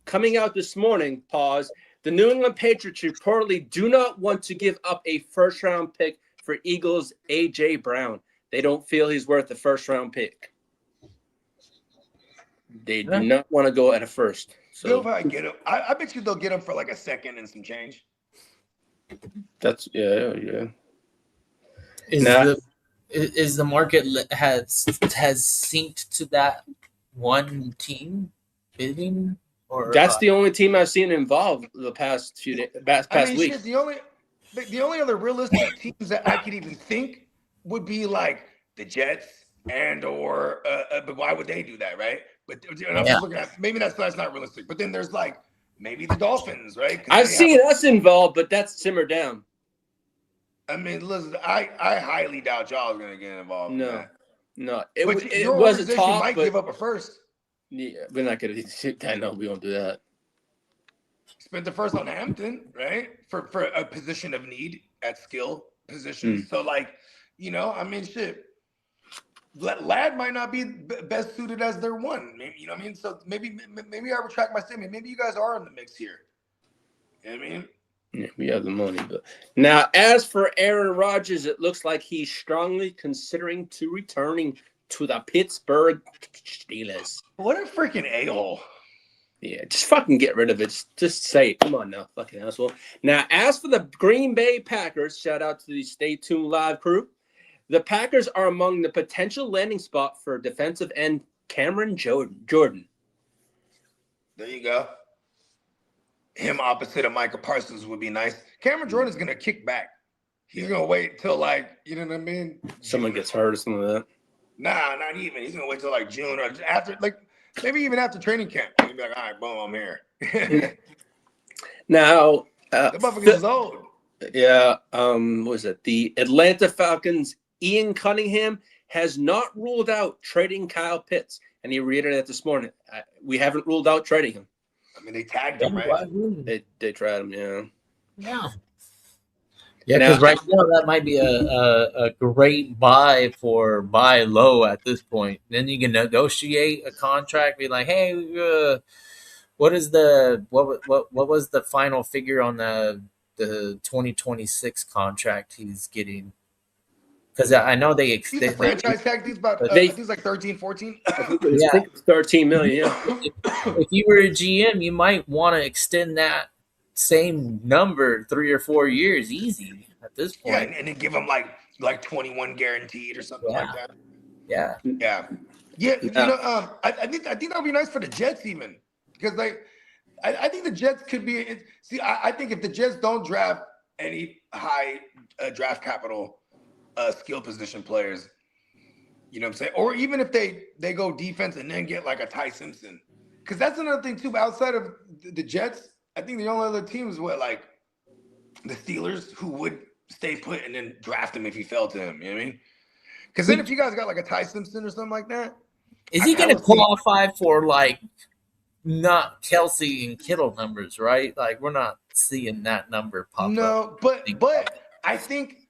Speaker 4: Coming out this morning, the New England Patriots reportedly do not want to give up a first-round pick for Eagles' A.J. Brown. They don't feel he's worth a first-round pick. They do not want to go at a first. So
Speaker 3: They'll probably get him. I bet you they'll get him for like a second and some change.
Speaker 4: that's yeah.
Speaker 2: Is the market has synced to that one team bidding? Or
Speaker 4: That's the only team I've seen involved the past few days, past week.
Speaker 3: Shit, the only other realistic teams that I could even think would be like the Jets or but why would they do that, right? But and I'm just looking at maybe that's not realistic. But then there's like maybe the Dolphins, right?
Speaker 4: I've seen us involved, but that's simmered down.
Speaker 3: I mean, listen, I highly doubt y'all are gonna get involved.
Speaker 4: No,
Speaker 3: It
Speaker 4: was a talk,
Speaker 3: might
Speaker 4: but
Speaker 3: give up a first.
Speaker 4: yeah, we're not gonna. I know we won't do that.
Speaker 3: Spent the first on Hampton, right? For a position of need at skill positions. So like, I mean, shit. Ladd might not be best suited as their one. Maybe, you know what I mean? So maybe I retract my statement. Maybe you guys are in the mix here. You know what I mean?
Speaker 4: Yeah, we have the money, but now as for Aaron Rodgers, it looks like he's strongly considering returning to the Pittsburgh Steelers.
Speaker 3: What a freaking a-hole.
Speaker 4: Yeah, just fucking get rid of it. Just say it. Come on now, fucking asshole. Now, as for the Green Bay Packers, shout out to the Stay Tuned Live crew. The Packers are among the potential landing spot for defensive end Cameron Jordan.
Speaker 3: There you go. Him opposite of Micah Parsons would be nice. Cameron Jordan's going to kick back. He's going to wait till you know what I mean?
Speaker 4: Someone gets hurt or something like that.
Speaker 3: Nah, not even. He's going to wait till June or after, maybe even after training camp. He'll be like, all right, boom, I'm here.
Speaker 4: Now,
Speaker 3: the motherfuckers is old.
Speaker 4: Yeah, what was it? The Atlanta Falcons' Ian Cunningham has not ruled out trading Kyle Pitts, and he reiterated that this morning. We haven't ruled out trading him.
Speaker 3: I mean, they tagged him, right?
Speaker 4: They tried him, yeah.
Speaker 2: Yeah. Yeah, because right now that might be a great buy low at this point. Then you can negotiate a contract, be like, hey, what was the final figure on the 2026 contract he's getting? Because I know they
Speaker 3: franchise tag these about these like 13, 14.
Speaker 4: I think it's 13 million. Yeah.
Speaker 2: If you were a GM, you might want to extend that same number 3 or 4 years easy at this point.
Speaker 3: Yeah, and then give them like 21 guaranteed or something like that.
Speaker 2: Yeah.
Speaker 3: You know, I think that would be nice for the Jets even, because I think the Jets could be. I think if the Jets don't draft any high draft capital skill position players, you know what I'm saying, or even if they go defense and then get like a Ty Simpson, because that's another thing too. But outside of the Jets, I think the only other team is the Steelers, who would stay put and then draft him if he fell to him. You know what I mean? Because then if you guys got like a Ty Simpson or something like that,
Speaker 2: is he going to qualify for not Kelsey and Kittle numbers, right? Like we're not seeing that number pop up.
Speaker 3: No, but I think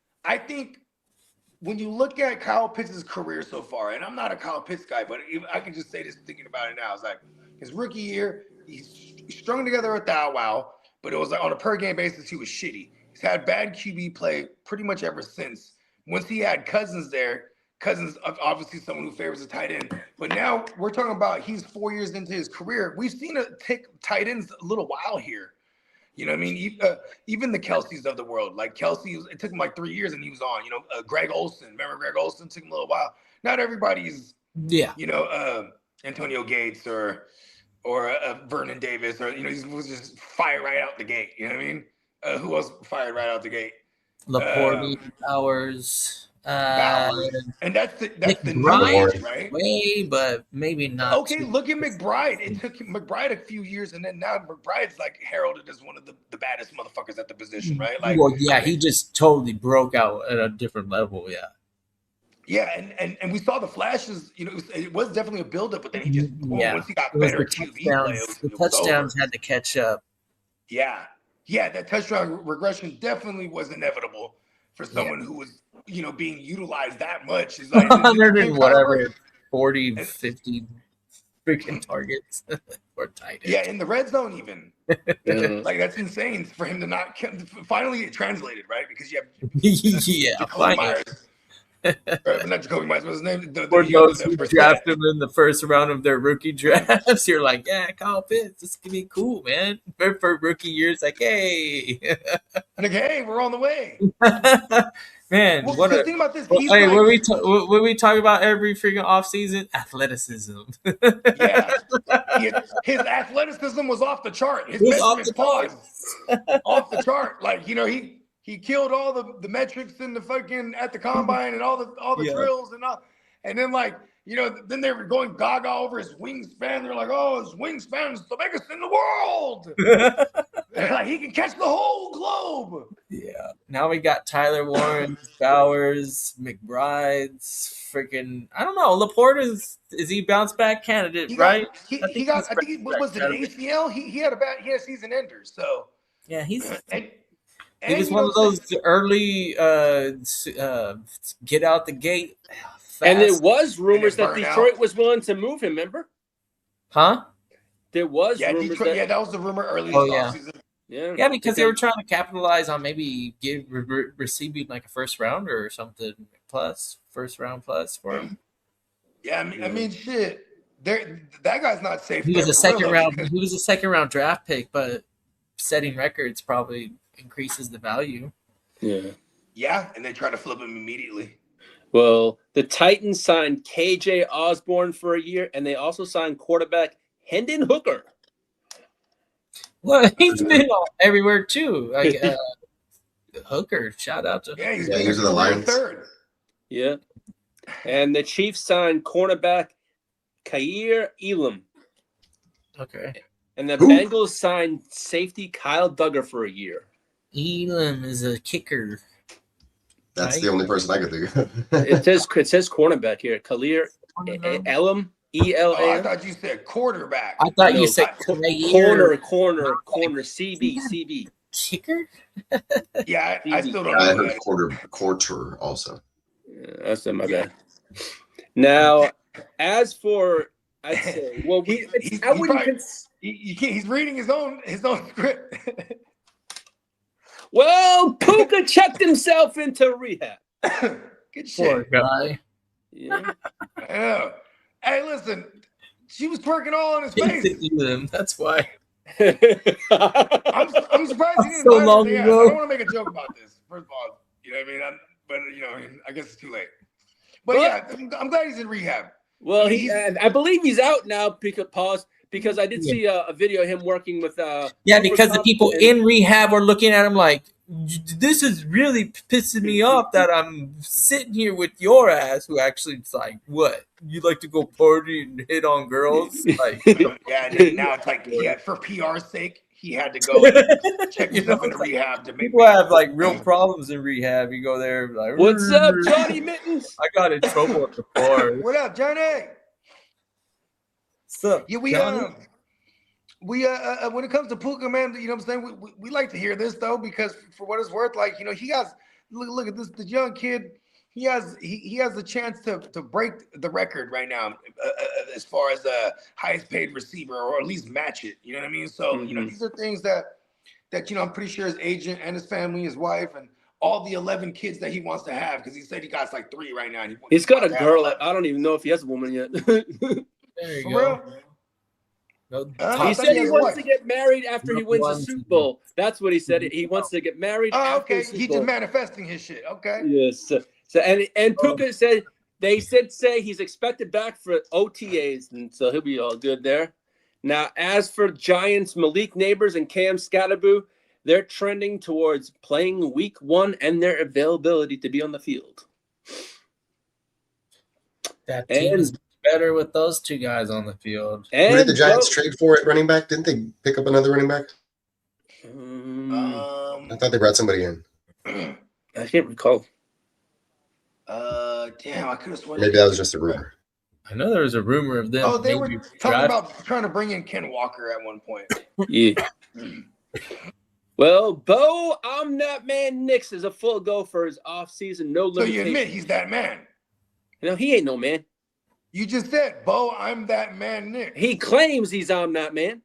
Speaker 3: when you look at Kyle Pitts' career so far, and I'm not a Kyle Pitts guy, but I can just say this thinking about it now. It's like his rookie year, he strung together a thou wow, but it was on a per game basis, he was shitty. He's had bad QB play pretty much ever since. Once he had Cousins there, Cousins obviously someone who favors a tight end, but now we're talking about he's 4 years into his career. We've seen it take tight ends a little while here. You know what I mean? Even the Kelseys of the world, like Kelsey, it took him like 3 years and he was on. You know, Greg Olsen. Remember Greg Olsen? Took him a little while. Not everybody's, Antonio Gates or Vernon Davis, or he was just fired right out the gate. You know what I mean? Who else fired right out the gate?
Speaker 2: Laporte, Bowers.
Speaker 3: And that's the
Speaker 2: McBride,
Speaker 3: right?
Speaker 2: Way, but maybe not.
Speaker 3: Okay, look at McBride. It took McBride a few years, and then now McBride's heralded as one of the baddest motherfuckers at the position, right?
Speaker 2: He just totally broke out at a different level.
Speaker 3: Yeah, and we saw the flashes. It was definitely a buildup, but then he just once he got better QB play,
Speaker 2: the touchdowns had to catch up.
Speaker 3: Yeah, that touchdown regression definitely was inevitable for someone who was being utilized that much. Is like
Speaker 2: 40, 50 freaking targets for tight end.
Speaker 3: Yeah, in the red zone even. That's insane for him to not finally it translated, right? Because you have Jacoby Myers. Not Jacoby Myers, what's his name?
Speaker 2: For those who draft him in the first round of their rookie drafts, you're like, yeah, Kyle Pitts, this could be cool, man. For rookie years, hey.
Speaker 3: We're on the way.
Speaker 2: Man,
Speaker 3: think about this.
Speaker 2: When we talk about every freaking offseason, athleticism.
Speaker 3: His athleticism was off the chart. His measurement off the chart. He killed all the metrics in the fucking at the combine and all the drills and all. And then then they were going gaga over his wingspan. They're like, oh, his wingspan is the biggest in the world. He can catch the whole globe.
Speaker 2: Yeah. Now we got Tyler Warren, Bowers, McBride's freaking. I don't know. Laporte is he bounce back candidate, right?
Speaker 3: I think was it an ACL? He had a season ender. So
Speaker 2: yeah, he's.
Speaker 3: And
Speaker 2: he was one of those early get out the gate fast.
Speaker 4: And there was rumors that Detroit was willing to move him, remember?
Speaker 2: Huh?
Speaker 4: There was rumors
Speaker 3: Detroit, that was the rumor early offseason.
Speaker 2: Yeah, because they were trying to capitalize on maybe receiving a first rounder or something first round plus for him.
Speaker 3: Yeah, I mean shit. That guy's not safe.
Speaker 2: He was a second round. He was a second round draft pick, but setting records probably increases the value.
Speaker 3: Yeah, and they try to flip him immediately.
Speaker 4: Well, the Titans signed KJ Osborne for a year, and they also signed quarterback Hendon Hooker.
Speaker 2: Well, he's been everywhere too. Like Hooker, shout out to
Speaker 3: Yeah, he's
Speaker 5: Yeah,
Speaker 3: been
Speaker 5: he's
Speaker 3: a
Speaker 5: the
Speaker 3: career
Speaker 5: Lions.
Speaker 3: third.
Speaker 4: Yeah. And the Chiefs signed cornerback Kair Elam.
Speaker 2: Okay.
Speaker 4: And the
Speaker 5: Who?
Speaker 4: Bengals signed safety Kyle Duggar for a year.
Speaker 2: Elam is a kicker.
Speaker 5: That's
Speaker 2: Right?
Speaker 5: the only person I could think of.
Speaker 4: It says cornerback here. Kair Elam,
Speaker 3: Oh, I
Speaker 4: E-L-A-M.
Speaker 3: thought you said quarterback.
Speaker 2: I thought
Speaker 4: No,
Speaker 2: you said
Speaker 4: corner, CB.
Speaker 2: kicker.
Speaker 3: Yeah, I still don't
Speaker 5: I
Speaker 3: know
Speaker 5: heard
Speaker 3: that.
Speaker 5: quarter also.
Speaker 4: Yeah, that's my bad. Now, as for, I'd say, well,
Speaker 3: He's reading his own script.
Speaker 4: Well, Puka checked himself into rehab.
Speaker 3: Good
Speaker 2: Poor
Speaker 3: shit.
Speaker 2: guy.
Speaker 4: Yeah.
Speaker 3: Yeah. Hey, listen, she was twerking all in his face.
Speaker 2: Elam, that's why.
Speaker 3: I'm surprised he didn't
Speaker 2: So
Speaker 3: bite him
Speaker 2: long
Speaker 3: in the ass.
Speaker 2: ago.
Speaker 3: I don't want to make a joke about this. First of all, you know what I mean? But I guess it's too late. But yeah, I'm glad he's in rehab.
Speaker 4: Well,
Speaker 3: I mean,
Speaker 4: I believe he's out now because I did see a video of him working with
Speaker 2: Yeah, because the people in rehab were looking at him like, this is really pissing me off that I'm sitting here with your ass, who actually is like, what? You like to go party and hit on girls? Like,
Speaker 3: yeah, now it's like, for PR's sake, he had to go and check himself into rehab to make
Speaker 2: people have like real problems in rehab. You go there like,
Speaker 4: what's up, Johnny Mittens?
Speaker 2: I got in trouble at the bar.
Speaker 3: What up, Johnny?
Speaker 2: What's up,
Speaker 3: Yeah,
Speaker 2: Johnny?
Speaker 3: When it comes to Puka, man, you know what I'm saying? We like to hear this though, because for what it's worth, like, he has look at this young kid. He has the chance to break the record right now as far as highest paid receiver, or at least match it. You know what I mean? So these are things that I'm pretty sure his agent and his family, his wife, and all the 11 kids that he wants to have, because he said he got like 3 right now. And
Speaker 4: He's got a girl. I don't even know if he has a woman yet.
Speaker 2: There you
Speaker 3: For
Speaker 2: go.
Speaker 3: real?
Speaker 2: No,
Speaker 4: He said he wants to get married after he wins the Super Bowl. That's what he said. He wants to get married.
Speaker 3: Oh,
Speaker 4: after
Speaker 3: okay.
Speaker 4: the Super
Speaker 3: He's
Speaker 4: Bowl.
Speaker 3: just manifesting his shit. Okay.
Speaker 4: Yes. So and Puka said say he's expected back for OTAs, and so he'll be all good there. Now, as for Giants, Malik Nabers and Cam Scatterboo, they're trending towards playing Week 1 and their availability to be on the field.
Speaker 2: That team is better with those two guys on the field.
Speaker 5: Who did the Giants trade for at running back? Didn't they pick up another running back? I thought they brought somebody in.
Speaker 4: I can't recall.
Speaker 3: Damn, I could have sworn.
Speaker 5: Maybe that was just a rumor.
Speaker 2: I know there was a rumor of them.
Speaker 3: Oh, they were talking about trying to bring in Ken Walker at one point.
Speaker 4: Yeah. Well, Bo, I'm that man. Nix is a full go for his offseason. No
Speaker 3: So
Speaker 4: limitation.
Speaker 3: you admit he's that man?
Speaker 4: No, he ain't no man.
Speaker 3: You just said, Bo, I'm that man, Nick.
Speaker 4: He claims I'm that man.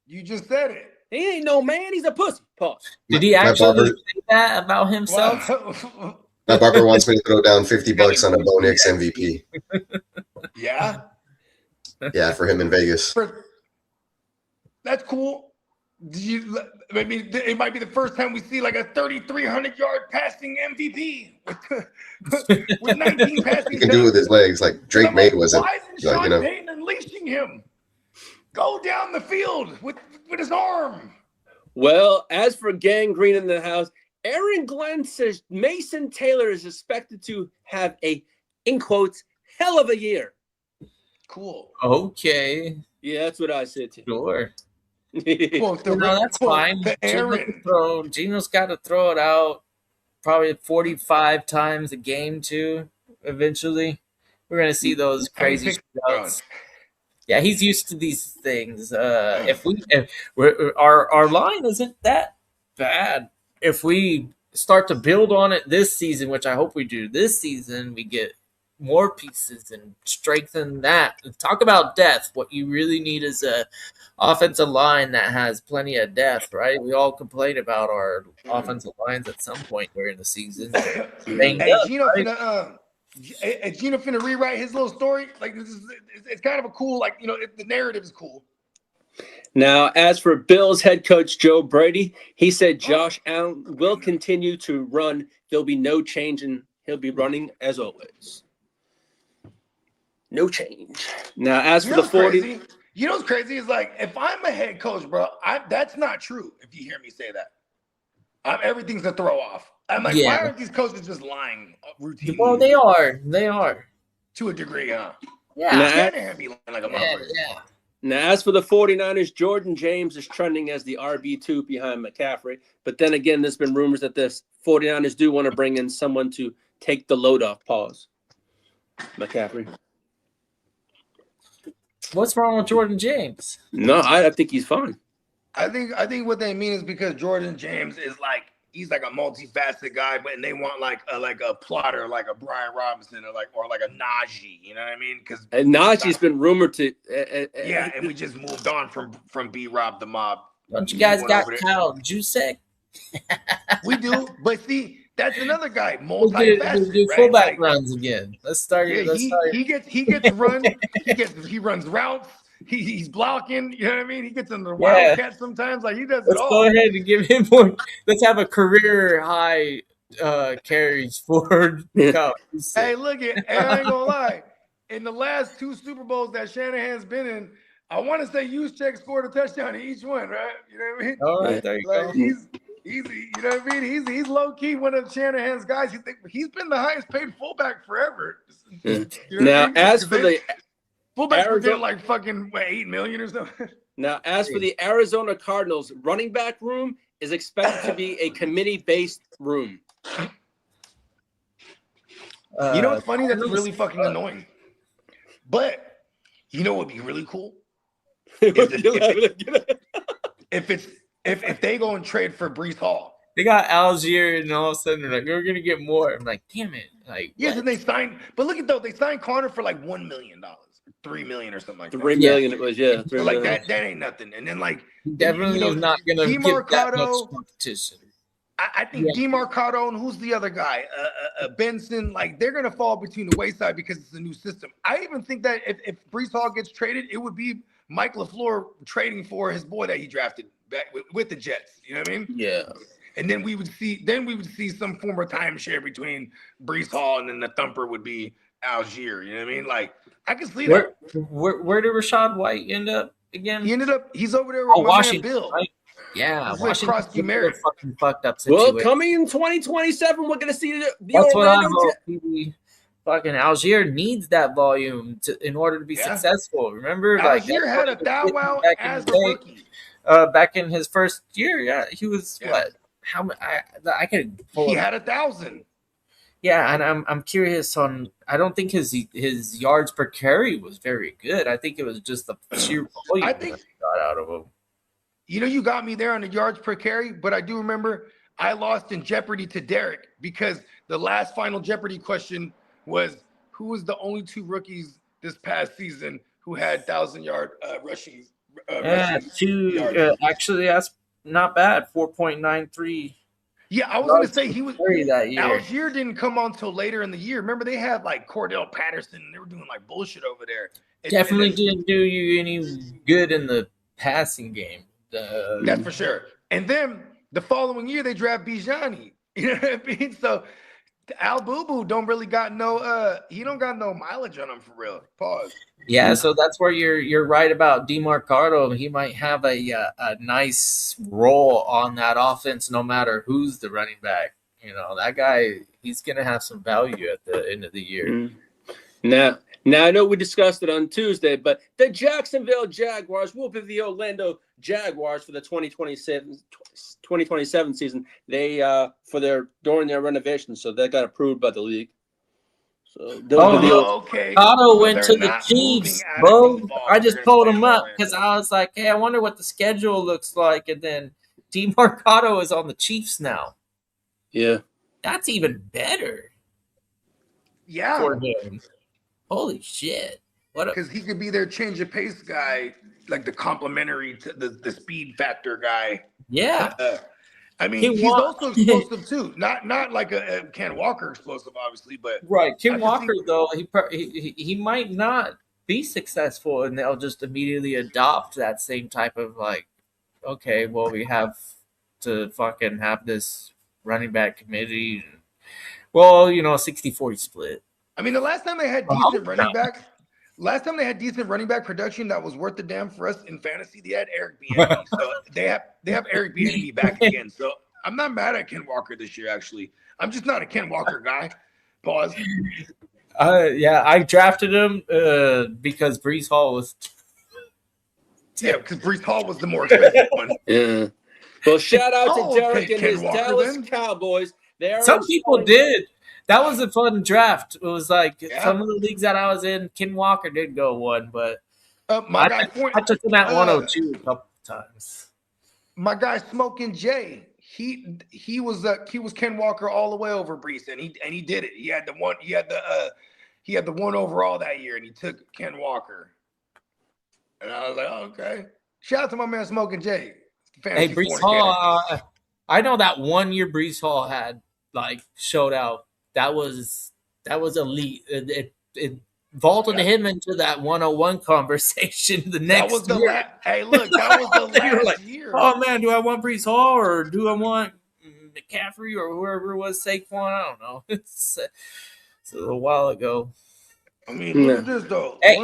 Speaker 3: You just said it.
Speaker 4: He ain't no man. He's a pussy. Pause.
Speaker 2: Did he actually say that about himself?
Speaker 3: Wow.
Speaker 5: Matt Barber wants me to throw down $50 on a Bo Nix MVP.
Speaker 3: Yeah?
Speaker 5: Yeah, for him in Vegas.
Speaker 3: That's cool. It might be the first time we see like a 3,300-yard passing MVP with 19 passing.
Speaker 5: He can do it with his legs, like Drake May wasn't.
Speaker 3: Why isn't Sean Payton unleashing him? Go down the field with his arm.
Speaker 4: Well, as for gangrene in the house, Aaron Glenn says Mason Taylor is expected to have a, in quotes, hell of a year.
Speaker 3: Cool.
Speaker 2: Okay.
Speaker 4: Yeah, that's what I said too.
Speaker 2: Sure.
Speaker 3: Well,
Speaker 2: that's fine. Gino's got to throw it out probably 45 times a game too. Eventually, we're gonna see those crazy shots. Yeah, he's used to these things. If our line isn't that bad, if we start to build on it this season, which I hope we do this season, we get more pieces and strengthen that. Talk about depth. What you really need is a offensive line that has plenty of depth, right? We all complain about our offensive lines at some point during the season.
Speaker 3: Gino finna rewrite his little story. Like it's kind of a cool, like, the narrative is cool.
Speaker 4: Now, as for Bills head coach Joe Brady, he said Josh Allen will continue to run. There'll be no change in He'll be running as always. No change. Now, as
Speaker 3: You
Speaker 4: for
Speaker 3: know
Speaker 4: the
Speaker 3: what's
Speaker 4: 40,
Speaker 3: crazy? You know what's crazy is like if I'm a head coach, bro, that's not true. If you hear me say that, everything's a throw off. I'm like, why
Speaker 2: Yeah.
Speaker 3: aren't these coaches just lying routinely?
Speaker 2: Well, they are. They are.
Speaker 3: To a degree, huh?
Speaker 2: Yeah.
Speaker 4: Nah.
Speaker 3: Shanahan be lying like a motherfucker.
Speaker 2: Yeah.
Speaker 4: Now, as for the 49ers, Jordan James is trending as the RB2 behind McCaffrey. But then again, there's been rumors that the 49ers do want to bring in someone to take the load off. Pause. McCaffrey.
Speaker 2: What's wrong with Jordan James?
Speaker 4: No, I think he's fine.
Speaker 3: I think what they mean is because Jordan James is like he's like a multifaceted guy, but and they want like a plotter, like a Brian Robinson, or like a Najee. You know what I mean? Because
Speaker 4: Najee's been rumored to.
Speaker 3: yeah, and we just moved on from B Rob the Mob.
Speaker 2: Don't you guys
Speaker 3: Went
Speaker 2: got
Speaker 3: over there.
Speaker 2: Kyle Juszczyk?
Speaker 3: We do, but see, that's another guy,
Speaker 2: We'll
Speaker 3: multifaceted,
Speaker 2: do
Speaker 3: right?
Speaker 2: fullback
Speaker 3: Like,
Speaker 2: runs again. Let's start.
Speaker 3: yeah,
Speaker 2: Let's start.
Speaker 3: he gets run. He runs routes. He's blocking. You know what I mean? He gets in the wildcat sometimes. Like he does it
Speaker 2: Let's
Speaker 3: all.
Speaker 2: go ahead and give him more. Let's have a career high carries for Kyle Juszczyk.
Speaker 3: Hey, look at. I ain't gonna lie. In the last 2 Super Bowls that Shanahan's been in, I want to say Juszczyk scored a touchdown in each one, right? You know what I mean?
Speaker 2: All right, there you
Speaker 3: Like
Speaker 2: go.
Speaker 3: he's you know what I mean? He's low key one of Shanahan's guys. He's been the highest paid fullback forever.
Speaker 4: Yeah.
Speaker 3: You know what I
Speaker 4: Now,
Speaker 3: mean?
Speaker 4: as for the
Speaker 3: fullbacks were getting
Speaker 4: Arizona-
Speaker 3: like fucking $8 million or something.
Speaker 4: Now, as for the Arizona Cardinals, running back room is expected to be a committee-based room.
Speaker 3: You know what's funny? That's really fucking annoying. But you know what would be really cool? If they go and trade for Brees Hall.
Speaker 2: They got Algier, and all of a sudden they're like, "We're gonna get more." I'm like, "Damn it!" Like,
Speaker 3: Yes,
Speaker 2: what?
Speaker 3: and they signed. But look at though, they signed Connor for like $1 million, $3 million or something like that.
Speaker 4: $3 million it was, yeah.
Speaker 3: So like that ain't nothing. And then like
Speaker 2: Definitely is not gonna get that much competition.
Speaker 3: I think DeMarcado and who's the other guy? Benson, like they're gonna fall between the wayside because it's a new system. I even think that if Brees Hall gets traded, it would be Mike LaFleur trading for his boy that he drafted back with the Jets. You know what I mean?
Speaker 4: Yeah.
Speaker 3: And then we would see some form of timeshare between Brees Hall and then the thumper would be Algier. You know what I mean? Like I can see that.
Speaker 2: Where did Rashad White end up again?
Speaker 3: He's over there with my
Speaker 2: Washington,
Speaker 3: man Bill.
Speaker 2: right? Yeah,
Speaker 3: He's with Crosby Merritt.
Speaker 2: Fucking fucked up situation.
Speaker 4: Well, coming in 2027, we're going to see the
Speaker 2: That's what I
Speaker 4: Orlando
Speaker 2: hope. Fucking Algier needs that volume in order to be successful. Remember,
Speaker 3: Algier had a thou wow as a rookie.
Speaker 2: Back in his first year, yeah, he was what? How many? I could pull.
Speaker 3: He had 1,000.
Speaker 2: Yeah, and I'm curious on. I don't think his yards per carry was very good. I think it was just the sheer volume that he got out of him.
Speaker 3: You know, you got me there on the yards per carry, but I do remember I lost in Jeopardy to Derek because the last final Jeopardy question was who was the only 2 rookies this past season who had 1,000-yard rushing.
Speaker 2: Actually, that's not bad. 4.93.
Speaker 3: Yeah, I was going to say he was
Speaker 2: that year.
Speaker 3: Algier didn't come on until later in the year. Remember, they had like Cordell Patterson, and they were doing like bullshit over there.
Speaker 2: Definitely didn't do you any good in the passing game.
Speaker 3: That's for sure. And then the following year, they draft Bijani. You know what I mean? So Al Boo Boo don't really got he don't got no mileage on him for real. Pause.
Speaker 2: Yeah, so that's where you're right about DeMarcado. He might have a nice role on that offense, no matter who's the running back. You know, that guy, he's gonna have some value at the end of the year.
Speaker 4: Mm-hmm. Now I know we discussed it on Tuesday, but the Jacksonville Jaguars will be the Orlando Jaguars for the 2027 season. They during their renovation, so that got approved by the league. So
Speaker 3: okay.
Speaker 2: Otto went to the Chiefs, bro. I just pulled him up because I was like, hey, I wonder what the schedule looks like, and then DeMarcado is on the Chiefs now.
Speaker 4: Yeah,
Speaker 2: that's even better.
Speaker 3: Yeah,
Speaker 2: for him. Holy shit!
Speaker 3: Because he could be their change of pace guy, like the complementary to the speed factor guy.
Speaker 2: Yeah.
Speaker 3: I mean, he's also explosive too. Not like a Ken Walker explosive, obviously, but
Speaker 2: right. Ken Walker though, he might not be successful, and they'll just immediately adopt that same type of like, okay, well, we have to fucking have this running back committee. Well, 60-40 split.
Speaker 3: I mean, the last time they had decent running backs, production that was worth the damn for us in fantasy, they had Eric Bieniemy. So they have Eric Bieniemy back again. So I'm not mad at Ken Walker this year. Actually, I'm just not a Ken Walker guy. Pause.
Speaker 2: Yeah, I drafted him because Brees Hall was.
Speaker 3: Yeah, because Brees Hall was the more expensive one.
Speaker 4: Yeah. Well, shout out
Speaker 3: I'll
Speaker 4: to Derek
Speaker 3: take
Speaker 4: and
Speaker 3: Ken
Speaker 4: his
Speaker 3: Walker,
Speaker 4: Dallas
Speaker 3: then.
Speaker 4: Cowboys.
Speaker 2: Some people did. That was a fun draft. It was like
Speaker 3: Yeah.
Speaker 2: some of the leagues that I was in, Ken Walker did go one, but
Speaker 3: I
Speaker 2: took him at 102 a couple times.
Speaker 3: My guy Smoking Jay, he was Ken Walker all the way over Brees, and he did it. He had the one overall that year, and he took Ken Walker. And I was like, oh, okay. Shout out to my man Smoking Jay.
Speaker 2: Hey, Brees Hall. I know that 1 year Brees Hall had showed out. That was elite. It vaulted him into that 101 conversation the next year.
Speaker 3: Hey, look, that was the last year.
Speaker 2: Oh man, do I want Brees Hall or do I want McCaffrey or whoever was Saquon? I don't know. It's a little while ago.
Speaker 3: I mean, look at this though.
Speaker 2: Hey,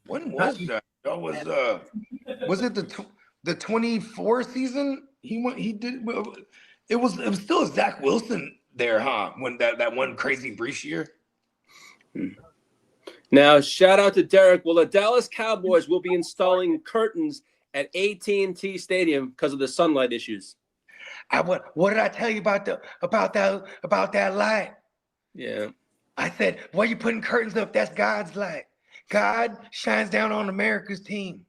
Speaker 3: when was that? That was it the 24 season? He did. It was still Zach Wilson there, huh? When that one crazy Brees year.
Speaker 4: Now, shout out to Derek. Well, the Dallas Cowboys will be installing curtains at AT&T Stadium because of the sunlight issues.
Speaker 3: What did I tell you about that light?
Speaker 4: Yeah.
Speaker 3: I said, why are you putting curtains up? That's God's light. God shines down on America's team.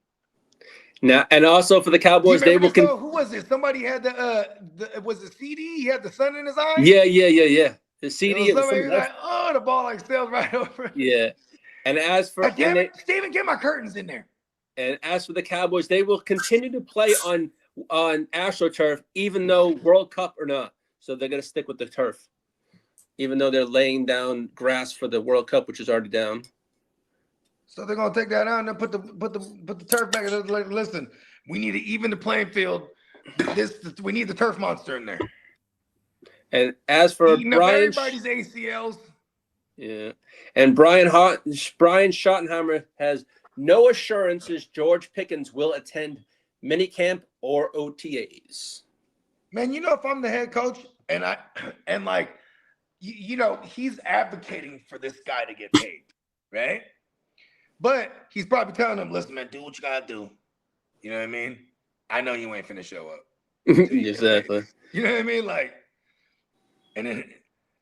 Speaker 4: Now, and also for the Cowboys, they will.
Speaker 3: Who was it? Somebody had was it CD? He had the sun in his eye.
Speaker 4: Yeah. The CD.
Speaker 3: Somebody was like, oh, the ball sailed right over.
Speaker 4: Yeah. And as for
Speaker 3: damn it, Steven, get my curtains in there.
Speaker 4: And as for the Cowboys, they will continue to play on AstroTurf, even though World Cup or not. So they're going to stick with the turf, even though they're laying down grass for the World Cup, which is already down.
Speaker 3: So they're gonna take that out and then put the turf back. Like, listen, we need to even the playing field. We need the turf monster in there.
Speaker 4: And as for
Speaker 3: everybody's ACLs,
Speaker 4: yeah, and Brian Schottenheimer has no assurances George Pickens will attend minicamp or OTAs.
Speaker 3: Man, if I'm the head coach and he's advocating for this guy to get paid, right? But he's probably telling him, listen, man, do what you gotta do. You know what I mean? I know you ain't finna show up.
Speaker 4: Exactly.
Speaker 3: You know what I mean? And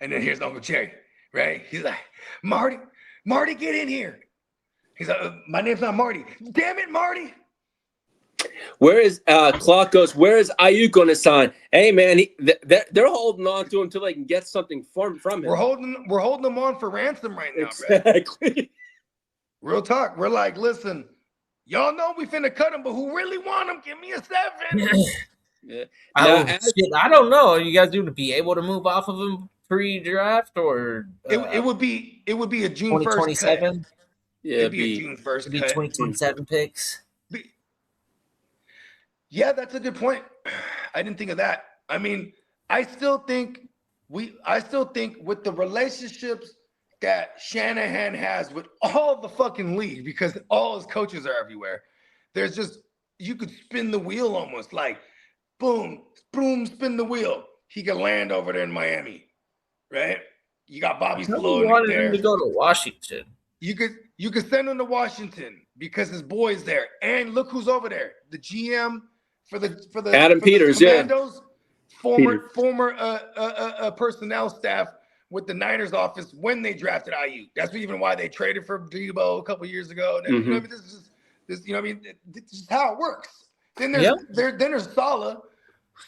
Speaker 3: then here's Uncle Jerry, right? He's like, Marty, get in here. He's like, my name's not Marty. Damn it, Marty.
Speaker 4: Where is Clock goes? Where is Ayuk going to sign? Hey man, they're holding on to him until they can get something from him.
Speaker 3: We're holding him on for ransom right now,
Speaker 4: exactly.
Speaker 3: Bro. Real talk. We're like, listen, y'all know we finna cut him, but who really want him? Give me a 7.
Speaker 4: Yeah.
Speaker 2: I don't know. Are you guys going to be able to move off of him pre-draft or
Speaker 3: it would be a June 1st
Speaker 2: 2027?
Speaker 4: Yeah,
Speaker 3: it'd be a June 1st.
Speaker 2: It'd be 2027 picks.
Speaker 3: Yeah, that's a good point. I didn't think of that. I mean, I still think with the relationships that Shanahan has with all the fucking league, because all his coaches are everywhere. There's just, you could spin the wheel almost like boom, spin the wheel. He could land over there in Miami, right? You got Bobby Sloan there.
Speaker 2: Him to go to Washington.
Speaker 3: You could send him to Washington because his boy's there. And look who's over there. The GM for the
Speaker 4: Adam Peters,
Speaker 3: Commandos, former personnel staff with the Niners office when they drafted IU. That's even why they traded for Debo a couple years ago. And this is how it works. Then there's Saleh.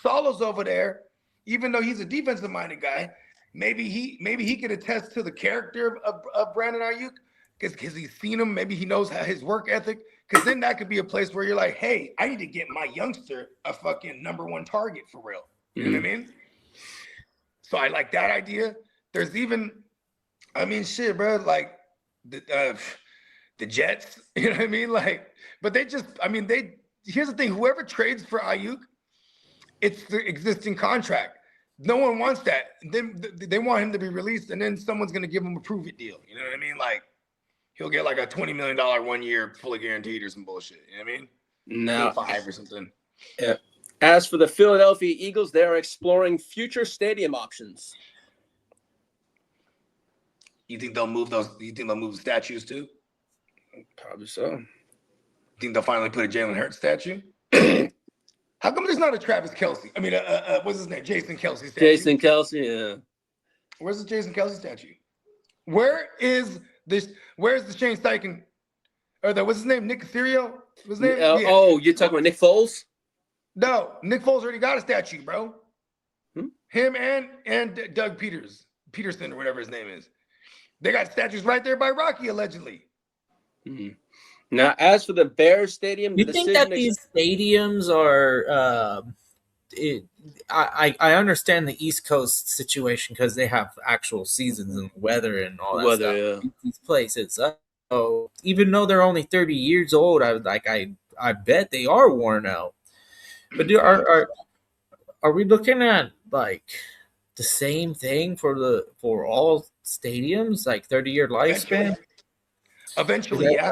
Speaker 3: Saleh's over there, even though he's a defensive minded guy. Maybe he could attest to the character of Brandon Ayuk because he's seen him. Maybe he knows how his work ethic. Because then that could be a place where you're like, hey, I need to get my youngster a fucking -- target for real. You know what I mean? So I like that idea. There's even, shit, bro, like the Jets, you know what I mean? Like, but here's the thing, whoever trades for Ayuk, it's the existing contract. No one wants that. They want him to be released, and then someone's going to give him a prove it deal. You know what I mean? Like he'll get like a $20 million 1 year fully guaranteed or some bullshit. You know what I mean?
Speaker 4: Now,
Speaker 3: 5 or something.
Speaker 4: yeah. As for the Philadelphia Eagles, they are exploring future stadium options.
Speaker 3: You think they'll move those? You think they'll move the statues too?
Speaker 4: Probably so.
Speaker 3: You think they'll finally put a Jalen Hurts statue? How come there's not a Travis Kelce? I mean, what's his name? Jason Kelce statue.
Speaker 4: Jason Kelce, yeah.
Speaker 3: Where's the Jason Kelce statue? Where is this? Where's the Shane Steichen? Or what's his name? Nick Casario? What's his name? Yeah.
Speaker 4: Oh, you're talking about Nick Foles?
Speaker 3: No, Nick Foles already got a statue, bro. Him and Doug Peterson or whatever his name is. They got statues right there by Rocky, allegedly.
Speaker 4: Mm-hmm. Now, as for the Bears Stadium,
Speaker 2: You think that these stadiums are? I understand the East Coast situation because they have actual seasons and weather and all that stuff.
Speaker 4: Yeah.
Speaker 2: These places, so even though they're only 30 years old, I bet they are worn out. But are we looking at like the same thing for all stadiums, like 30-year lifespan?
Speaker 3: Eventually, yeah.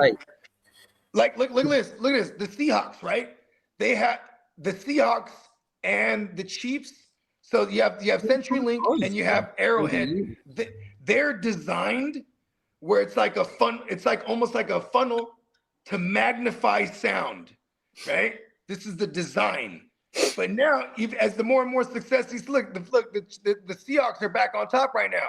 Speaker 3: Like look at this. Look at this. The Seahawks, right? They have the Seahawks and the Chiefs. So you have CenturyLink and you have Arrowhead. They're designed where it's like almost like a funnel to magnify sound, right? This is the design. But now, as the more and more success the Seahawks are back on top right now,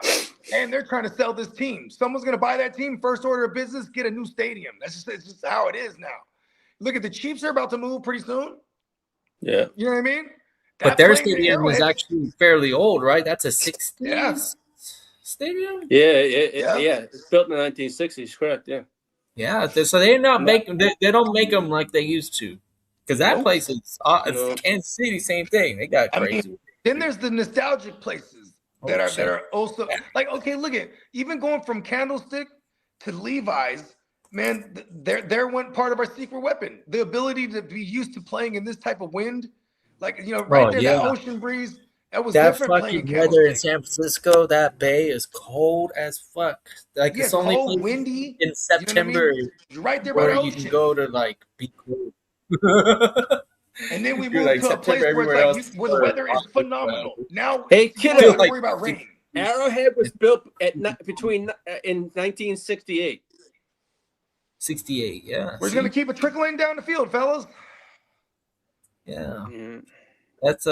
Speaker 3: and they're trying to sell this team. Someone's going to buy that team. First order of business, get a new stadium. It's just how it is now. Look at the Chiefs are about to move pretty soon.
Speaker 4: Yeah,
Speaker 3: you know what I mean.
Speaker 2: But their stadium is actually fairly old, right? That's a 60s stadium.
Speaker 4: Yeah. It's built in the 1960s, correct? Yeah.
Speaker 2: Yeah. So they're not making. They don't make them like they used to. Because that place is Kansas City, same thing. They got crazy.
Speaker 3: I mean, then there's the nostalgic places that are also like, okay, look at even going from Candlestick to Levi's, man, they're one part of our secret weapon. The ability to be used to playing in this type of wind, like that ocean breeze. That different
Speaker 2: fucking weather in San Francisco. That bay is cold as fuck. Like it's only
Speaker 3: cold, windy
Speaker 2: in September.
Speaker 3: You know what I mean? You're right there
Speaker 2: where
Speaker 3: by the
Speaker 2: you
Speaker 3: ocean.
Speaker 2: can go to like be cool.
Speaker 3: And then we moved to a place where the weather is phenomenal. Now,
Speaker 4: hey,
Speaker 3: kid, don't worry about rain.
Speaker 4: Arrowhead was built in 1968.
Speaker 2: 68, yeah.
Speaker 3: We're going to keep it trickling down the field, fellas.
Speaker 2: Yeah.
Speaker 4: Mm-hmm.
Speaker 2: That's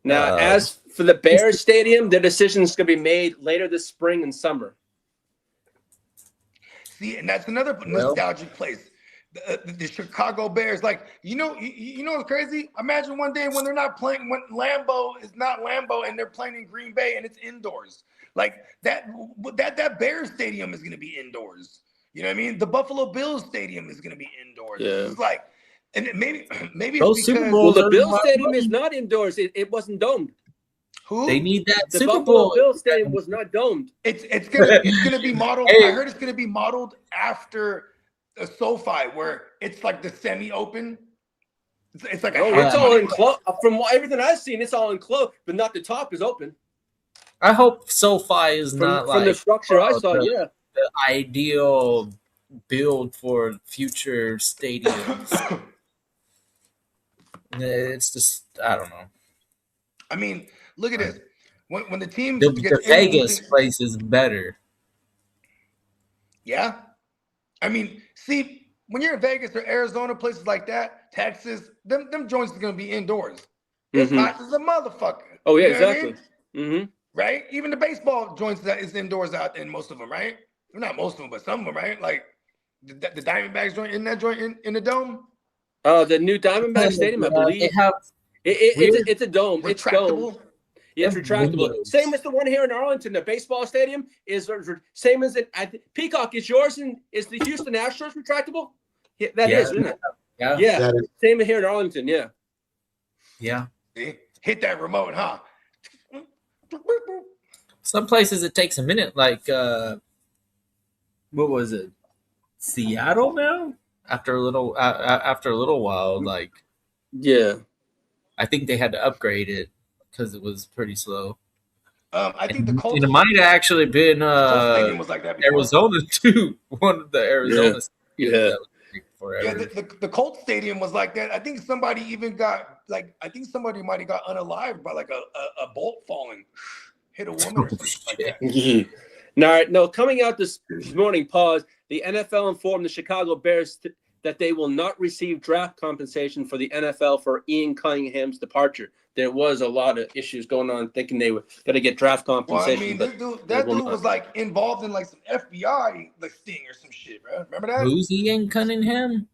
Speaker 4: now, as for the Bears Stadium, the decision is going to be made later this spring and summer.
Speaker 3: See, and that's another nostalgic place. The Chicago Bears, like you know what's crazy? Imagine one day when they're not playing, when Lambeau is not Lambeau, and they're playing in Green Bay and it's indoors. Like that Bears stadium is going to be indoors. You know what I mean? The Buffalo Bills stadium is going to be indoors.
Speaker 4: Yeah.
Speaker 3: It's like, and maybe
Speaker 2: those
Speaker 3: it's
Speaker 2: Super Bowls.
Speaker 4: The Bills stadium is not indoors. It wasn't domed.
Speaker 3: Who?
Speaker 2: They need that
Speaker 4: the
Speaker 2: Super
Speaker 4: Buffalo
Speaker 2: Bowl.
Speaker 4: Bills stadium was not domed.
Speaker 3: It's gonna be modeled. I heard it's gonna be modeled after a SoFi, where it's like the semi-open. It's like
Speaker 4: it's all enclosed. From everything I've seen, it's all enclosed, but not the top is open.
Speaker 2: I hope SoFi is not
Speaker 4: from the structure I saw.
Speaker 2: The ideal build for future stadiums. It's just I don't know.
Speaker 3: I mean, look at this. When the team
Speaker 2: the Vegas place is better.
Speaker 3: Yeah. I mean, see, when you're in Vegas or Arizona, places like that, Texas, them joints are gonna be indoors. It's hot as a motherfucker.
Speaker 4: Oh yeah,
Speaker 3: you know
Speaker 4: exactly.
Speaker 3: I mean? Right? Even the baseball joints that is indoors out in most of them, right? Well, not most of them, but some of them, right? Like the Diamondbacks joint in that joint in the dome.
Speaker 4: The new Diamondback Stadium, I believe.
Speaker 2: They have
Speaker 4: it's a dome.
Speaker 3: Retractable.
Speaker 4: It's dome. Yeah, it's retractable.
Speaker 2: Windows.
Speaker 4: Same as the one here in Arlington, the baseball stadium is same as Peacock. Is yours and is the Houston Astros retractable? Yeah, that is, isn't it? Yeah. Same here in Arlington. Yeah.
Speaker 2: Yeah.
Speaker 3: See? Hit that remote, huh?
Speaker 2: Some places it takes a minute, like what was it? Seattle now? After a little while, like
Speaker 4: yeah,
Speaker 2: I think they had to upgrade it because it was pretty slow.
Speaker 3: I think the Colts.
Speaker 2: It might have actually been
Speaker 3: Colts Stadium was like that before.
Speaker 2: Arizona too. One of the Arizona stadiums
Speaker 4: Yeah.
Speaker 2: that was big
Speaker 3: Yeah,
Speaker 2: forever.
Speaker 3: the Colts Stadium was like that. I think somebody even got I think somebody might have got unalived by like a bolt falling, hit a woman or something like that.
Speaker 4: No, coming out this morning, pause. The NFL informed the Chicago Bears that they will not receive draft compensation for the NFL for Ian Cunningham's departure. There was a lot of issues going on, thinking they were going to get draft compensation.
Speaker 3: Well, I mean, that dude was like involved in like some FBI like sting or some shit, bro. Remember that?
Speaker 2: Who's Ian Cunningham?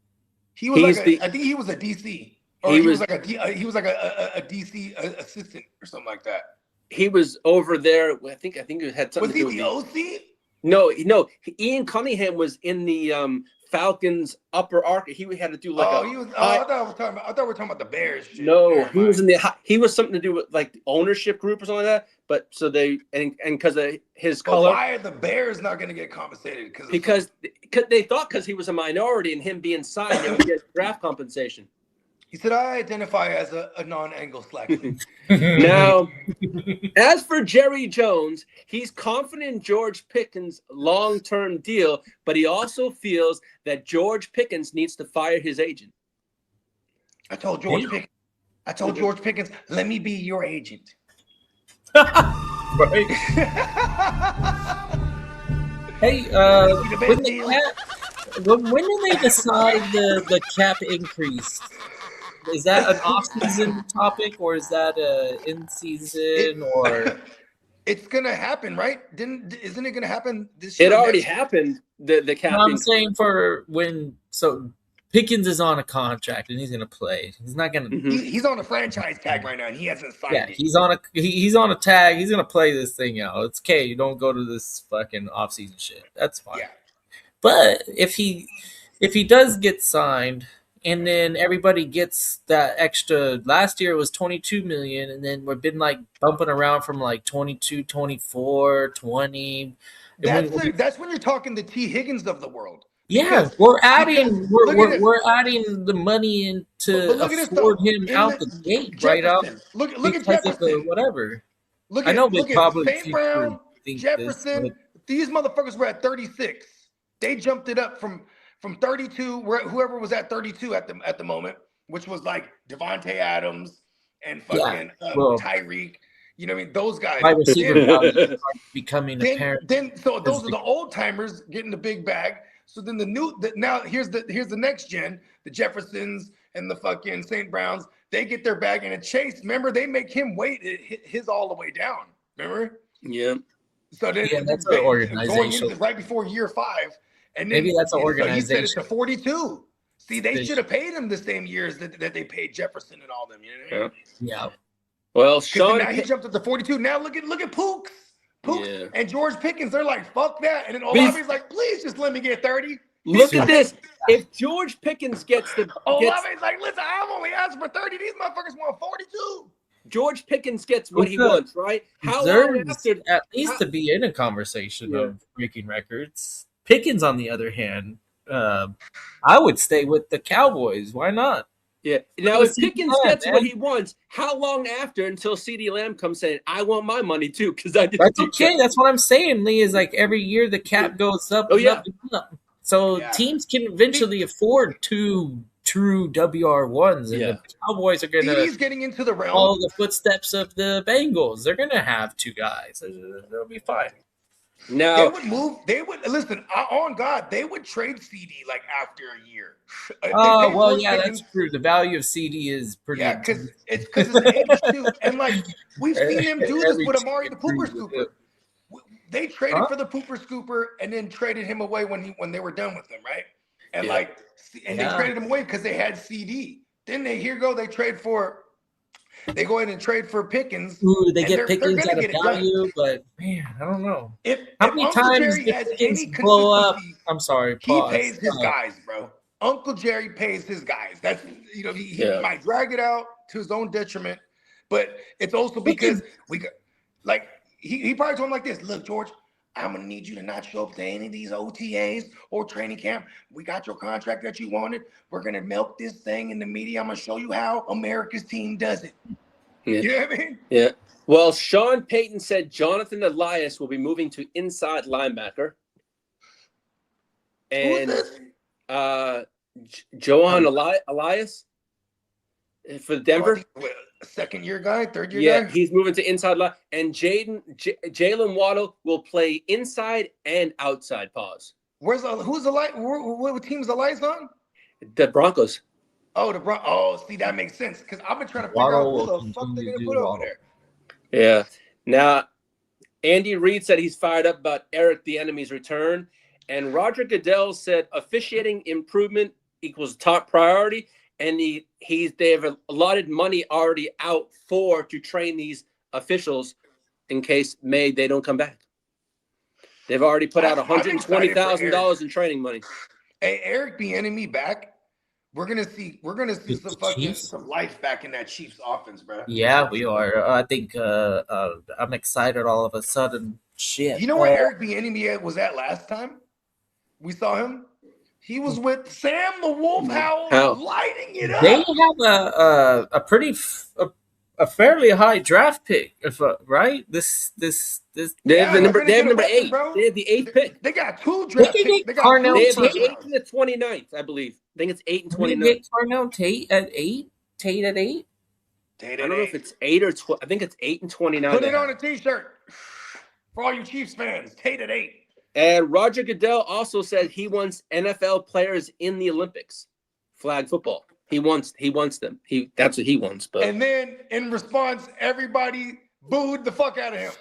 Speaker 3: He was I think he was a DC, or he was like a DC assistant or something like that.
Speaker 4: He was over there. I think it had something
Speaker 3: to do with the OC?
Speaker 4: No. Ian Cunningham was in the Falcons upper arc. He had to do like
Speaker 3: I thought we were talking about the Bears. Shit.
Speaker 4: No, he was in he was something to do with like the ownership group or something like that. But so they and because of his color.
Speaker 3: Why are the Bears not going to get compensated?
Speaker 4: Because they thought because he was a minority and him being signed, they would get draft compensation.
Speaker 3: He said, I identify as a non-angle slack.
Speaker 4: Now, as for Jerry Jones, he's confident in George Pickens' long-term deal, but he also feels that George Pickens needs to fire his agent.
Speaker 3: I told George Pickens, let me be your agent.
Speaker 2: Right. Hey, when do they decide the cap increase? Is that an off-season topic, or is that a in-season, or?
Speaker 3: It's gonna happen, right? Isn't it gonna happen this year?
Speaker 4: It already happened. The cap.
Speaker 2: No, I'm saying for when. So Pickens is on a contract and he's gonna play. He's not gonna.
Speaker 3: He's on a franchise tag right now, and he hasn't signed it.
Speaker 2: He's on a tag. He's gonna play this thing out. It's okay. You don't go to this fucking off-season shit. That's fine.
Speaker 3: Yeah.
Speaker 2: But if he does get signed. And then everybody gets that extra. Last year it was $22 million, and then we've been like bumping around from like 22, 24, 20.
Speaker 3: That's when you're talking the T. Higgins of the world.
Speaker 2: Yeah, we're adding the money in to afford him out the gate right out.
Speaker 3: Look at Jefferson.
Speaker 2: Whatever.
Speaker 3: I know they probably St. Brown, Jefferson. These motherfuckers were at 36. They jumped it up from 32, whoever was at 32 at the moment, which was like Davante Adams and fucking Tyreek. You know what I mean? Those guys.
Speaker 2: My receiver are becoming apparent.
Speaker 3: So those are the old timers getting the big bag. So then now here's the next gen, the Jeffersons and the fucking St. Browns. They get their bag, and Chase. Remember, they make him wait his all the way down. Remember?
Speaker 4: Yeah.
Speaker 3: So then
Speaker 2: that's an organization
Speaker 3: going right before year 5. And then,
Speaker 2: maybe that's an organization.
Speaker 3: So he said it's to 42. See, they should have paid him the same years that they paid Jefferson and all them. You know what I mean?
Speaker 2: Yeah.
Speaker 4: Well, Sean,
Speaker 3: now he jumped up to 42. Now look at Pooks and George Pickens. They're like, fuck that. And then Olave's like, please just let me get 30.
Speaker 4: Look at this. If George Pickens gets
Speaker 3: Olave's like, listen, I'm only asking for 30. These motherfuckers want 42.
Speaker 4: George Pickens gets what he wants, right? How long after
Speaker 2: at least to be in a conversation of breaking records? Pickens, on the other hand, I would stay with the Cowboys. Why not?
Speaker 4: Yeah. Now, if Pickens gets what he wants, how long after until CeeDee Lamb comes saying, I want my money too? Because I didn't.
Speaker 2: That's okay. That's what I'm saying, Lee, is like every year the cap goes up and up and up. So teams can eventually afford 2 true WR1s, and the Cowboys are going to
Speaker 3: getting into the realm.
Speaker 2: follow the footsteps of the Bengals. They're going to have 2 guys. They'll be fine.
Speaker 4: Now
Speaker 3: they would listen on God. They would trade CD like after a year.
Speaker 2: Oh well, yeah, that's true. The value of CD is pretty.
Speaker 3: Yeah, because it's an age too, and like we've seen them do this with Amari the Pooper Scooper. They traded for the Pooper Scooper and then traded him away when they were done with him, right? And they traded him away because they had CD. Then they go ahead and trade for Pickens.
Speaker 2: Ooh, they get Pickens at a value, but man, I don't know. How many times did Pickens blow up? I'm sorry,
Speaker 3: he pays his guys, bro. Uncle Jerry pays his guys. That's he might drag it out to his own detriment, but it's also because he probably told him like this: look, George, I'm gonna need you to not show up to any of these OTAs or training camp. We got your contract that you wanted. We're gonna milk this thing in the media. I'm gonna show you how America's team does it.
Speaker 4: Yeah.
Speaker 3: You know what I mean?
Speaker 4: Yeah. Well, Sean Payton said Jonathan Elias will be moving to inside linebacker. And
Speaker 3: Who's this?
Speaker 4: Johan Elias for Denver.
Speaker 3: Second year guy, third year
Speaker 4: Yeah,
Speaker 3: guy?
Speaker 4: he's moving to inside line. And Jalen Waddle will play inside and outside. Pause.
Speaker 3: Who's the light? What team's the lights on?
Speaker 4: The Broncos.
Speaker 3: Oh, see, that makes sense. Because I've been trying to figure out who the fuck they're going to put over there.
Speaker 4: Yeah. Now, Andy Reid said he's fired up about Eric the Enemy's return. And Roger Goodell said officiating improvement equals top priority. And they have allotted money already out to train these officials in case they don't come back. They've already put out $120,000 in training money.
Speaker 3: Hey, Eric the Enemy back. We're gonna see some life back in that Chiefs offense, bro.
Speaker 2: Yeah, we are. I think I'm excited all of a sudden. Shit.
Speaker 3: You know where Eric the Enemy was at last time? We saw him. He was with Sam the Wolf Howell, lighting it up.
Speaker 2: They have a pretty a fairly high draft pick, right? This.
Speaker 4: They have number 8.
Speaker 3: Bro.
Speaker 4: They have the 8th pick.
Speaker 3: They got 2 draft picks. They
Speaker 2: have
Speaker 4: the 8th and the 29th, I believe. I think it's 8 and 29.
Speaker 2: Get Carnell Tate at 8. Tate at 8.
Speaker 4: I don't know if it's 8 or 12. I think it's 8 and 29.
Speaker 3: Put it on a T-shirt for all you Chiefs fans. Tate at 8.
Speaker 4: And Roger Goodell also said he wants NFL players in the Olympics, flag football. He wants them. That's what he wants. But
Speaker 3: and then in response, everybody booed the fuck out of him.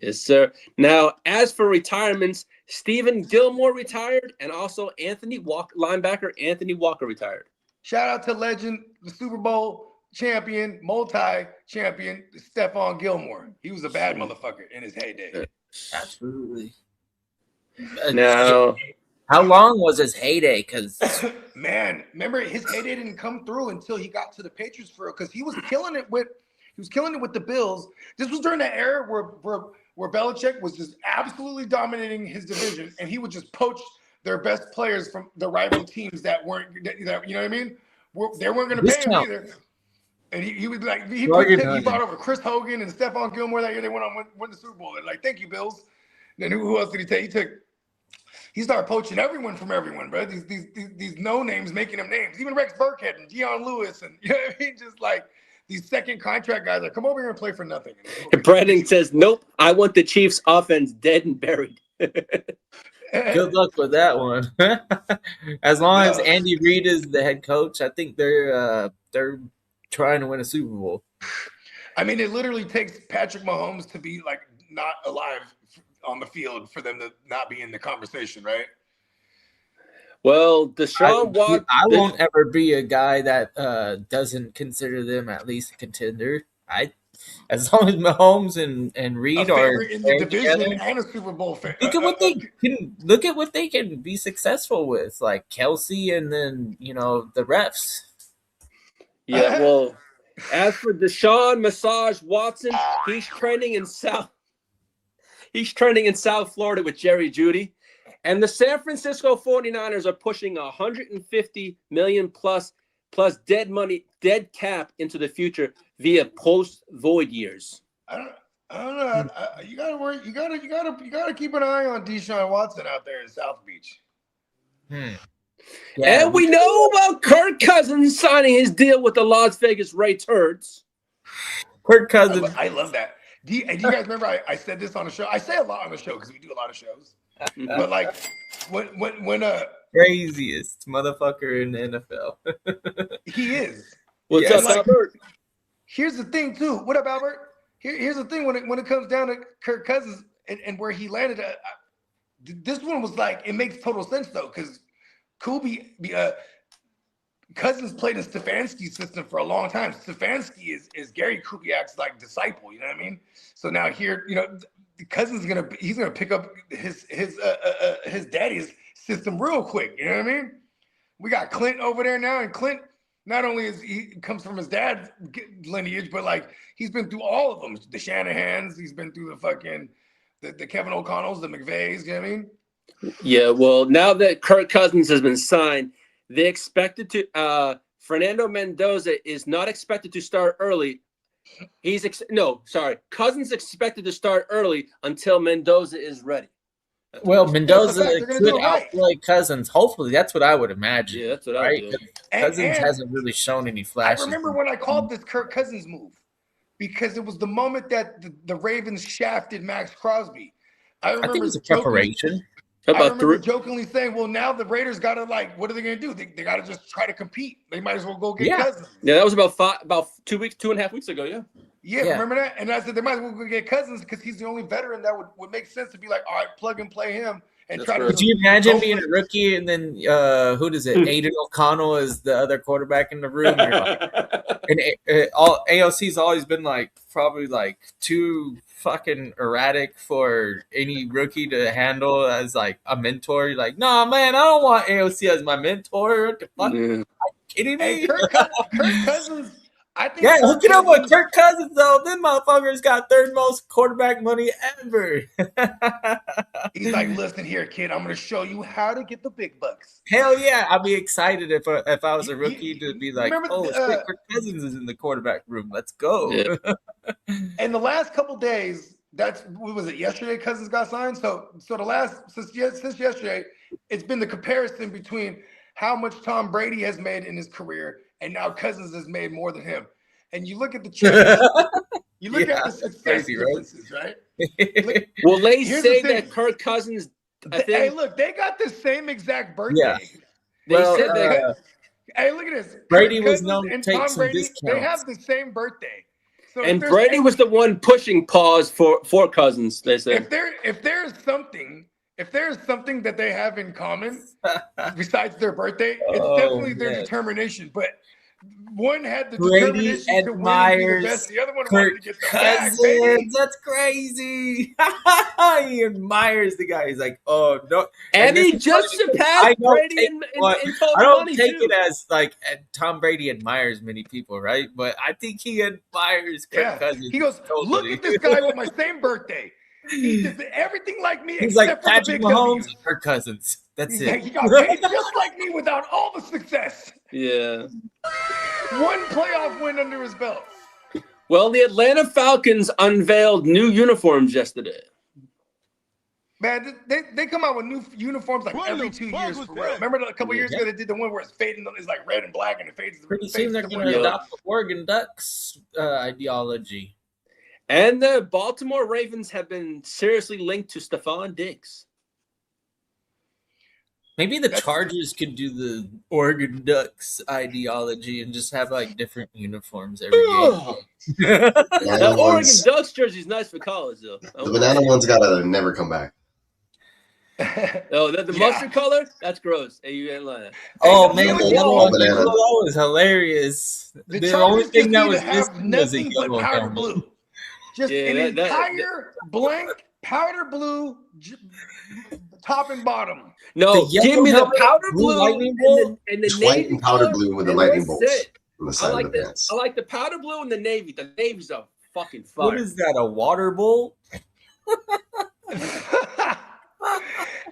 Speaker 4: Yes, sir. Now, as for retirements, Stephen Gilmore retired, and also linebacker Anthony Walker retired.
Speaker 3: Shout out to legend, the Super Bowl champion, multi-champion, Stephon Gilmore. He was a bad motherfucker in his heyday.
Speaker 2: Absolutely.
Speaker 4: Now,
Speaker 2: how long was his heyday? Because
Speaker 3: man, remember his heyday didn't come through until he got to the Patriots because he was killing it with the Bills. This was during the era where Belichick was just absolutely dominating his division, and he would just poach their best players from the rival teams that weren't, you know what I mean? They weren't going to pay him either. And he was like, he brought over Chris Hogan and Stephon Gilmore that year. They went the Super Bowl. They're like, thank you, Bills. Then who else did he take? He started poaching everyone from everyone, bro. These no names making them names. Even Rex Burkhead and Deion Lewis, and you know what I mean? Just like these second contract guys are come over here and play for nothing.
Speaker 4: Brandon says, nope, I want the Chiefs offense dead and buried.
Speaker 2: Good luck with that one. As long as Andy Reid is the head coach, I think they're trying to win a Super Bowl.
Speaker 3: I mean, it literally takes Patrick Mahomes to be like not alive on the field for them to not be in the conversation, right?
Speaker 4: Well, Deshaun Watson.
Speaker 2: I won't ever be a guy that doesn't consider them at least a contender. As long as Mahomes and Reid are
Speaker 3: in the division together, and a Super Bowl fan.
Speaker 2: Look at what they can be successful with, like Kelsey, and then the refs.
Speaker 4: Yeah, well, as for Deshaun Massage Watson, he's training in South Florida with Jerry Jeudy. And the San Francisco 49ers are pushing $150 million plus dead cap into the future via post-void years.
Speaker 3: I don't know. You gotta worry. You gotta keep an eye on Deshaun Watson out there in South Beach.
Speaker 4: Yeah. And we know about Kirk Cousins signing his deal with the Las Vegas Raiders.
Speaker 2: Kirk Cousins.
Speaker 3: I love that. Do you guys remember I said this on the show? I say a lot on the show because we do a lot of shows. But like when
Speaker 2: craziest motherfucker in the NFL.
Speaker 3: He is.
Speaker 4: What's up, Albert?
Speaker 3: Here's the thing too. What up, Albert? Here's the thing when it comes down to Kirk Cousins and where he landed. This one was like it makes total sense though because Cousins played in Stefanski's system for a long time. Stefanski is Gary Kubiak's like disciple. You know what I mean? So now here, Cousins he's gonna pick up his daddy's system real quick. You know what I mean? We got Clint over there now, and Clint not only he comes from his dad's lineage, but like he's been through all of them. The Shanahans, he's been through the fucking the Kevin O'Connells, the McVays. You know what I mean?
Speaker 4: Yeah. Well, now that Kirk Cousins has been signed, they expected to. Fernando Mendoza is not expected to start early. Cousins expected to start early until Mendoza is ready.
Speaker 2: Well,
Speaker 3: That's
Speaker 2: Mendoza
Speaker 3: a fact. They're gonna
Speaker 2: could
Speaker 3: do it right.
Speaker 2: outplay Cousins. Hopefully, that's what I would imagine.
Speaker 4: Yeah, that's what I
Speaker 2: right?
Speaker 4: would do.
Speaker 2: Cousins
Speaker 3: And
Speaker 2: hasn't really shown any
Speaker 3: I
Speaker 2: flashes.
Speaker 3: remember when I called this Kirk Cousins move because it was the moment that the Ravens shafted Max Crosby. I
Speaker 2: I think
Speaker 3: remember
Speaker 2: it's a preparation.
Speaker 3: jokingly saying, well, now the Raiders got to what are they going to do? They got to just try to compete. They might as well go get Cousins.
Speaker 4: Yeah, that was about 2.5 weeks ago, yeah.
Speaker 3: Yeah, remember that? And I said they might as well go get Cousins because he's the only veteran that would make sense to be like, all right, plug and play him and try to.
Speaker 2: Could you imagine being a rookie and then who does it? Aiden O'Connell is the other quarterback in the room. And AOC's always been probably too fucking erratic for any rookie to handle as a mentor. You're like, nah, man, I don't want AOC as my mentor. What the fuck? Are you kidding me?
Speaker 3: Hey, Kirk Cousins. I think
Speaker 2: hook it up with Kirk Cousins though. Them motherfuckers got third most quarterback money ever.
Speaker 3: He's like, listen here, kid. I'm going to show you how to get the big bucks.
Speaker 2: Hell yeah, I'd be excited if I was a rookie to be like, shit, Kirk Cousins is in the quarterback room. Let's go.
Speaker 3: Yeah. And the last couple days, what was it? Yesterday, Cousins got signed. So since yesterday, it's been the comparison between how much Tom Brady has made in his career. And now Cousins has made more than him. And you look at the you look at the success differences, right?
Speaker 4: Well, they say that Kirk Cousins.
Speaker 3: Hey, look, they got the same exact birthday.
Speaker 2: Yeah.
Speaker 3: Hey, look at this.
Speaker 2: Brady was known to take some discounts.
Speaker 3: They have the same birthday. So
Speaker 4: and Brady was the one pushing pause for Cousins. They said
Speaker 3: if there's something that they have in common besides their birthday, it's definitely their determination. But one had the determination to win and be the best. The other one wanted to get the Cousins. Bag,
Speaker 2: that's crazy. He admires the guy. He's like, oh no,
Speaker 4: and he just surpassed Brady in total
Speaker 2: I don't
Speaker 4: money
Speaker 2: take
Speaker 4: too.
Speaker 2: it as Tom Brady admires many people, right? But I think he admires Kirk Cousins.
Speaker 3: He goes, look at this guy with my same birthday. He does everything like me.
Speaker 2: He's
Speaker 3: except
Speaker 2: like
Speaker 3: for
Speaker 2: Patrick
Speaker 3: the big
Speaker 2: Mahomes
Speaker 3: W's.
Speaker 2: or Cousins. That's it.
Speaker 3: He got paid just like me without all the success.
Speaker 4: Yeah.
Speaker 3: One playoff win under his belt.
Speaker 4: Well, the Atlanta Falcons unveiled new uniforms yesterday.
Speaker 3: Man, they come out with new uniforms every 2 years for real. Remember a couple years ago they did the one where it's fading, it's like red and black and it fades.
Speaker 2: Pretty soon they're going to adopt the Oregon Ducks ideology.
Speaker 4: And the Baltimore Ravens have been seriously linked to Stephon Diggs.
Speaker 2: Maybe the Chargers could do the Oregon Ducks ideology and just have different uniforms every game.
Speaker 4: The Oregon Ducks jersey is nice for college, though.
Speaker 5: The banana one's got to never come back.
Speaker 4: The mustard color? That's gross. Hey, you ain't lying.
Speaker 2: Oh, man, the yellow one was hilarious. The only thing that was missing was a yellow
Speaker 3: powder blue. Just an entire blank powder blue top and bottom.
Speaker 4: No, give me the powder blue
Speaker 5: and the white and powder blue with the lightning bolts on the side of the pants.
Speaker 4: I like the powder blue and the navy. The navy's a fucking fire.
Speaker 2: What is that, a water bowl?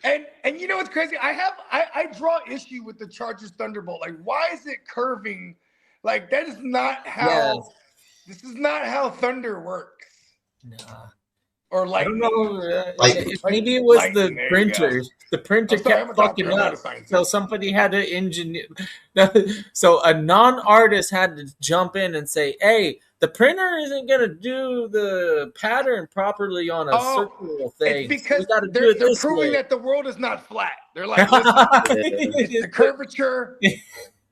Speaker 3: And you know what's crazy? I draw issue with the Chargers Thunderbolt. Why is it curving? That is not how this is not how thunder works. Nah. Or lightning.
Speaker 2: I don't know. Maybe it was the printer. The printer kept fucking up. So somebody had to engineer. So a non-artist had to jump in and say, hey, the printer isn't going to do the pattern properly on a circular thing.
Speaker 3: It's because they're proving that the world is not flat. They're like, listen, the curvature,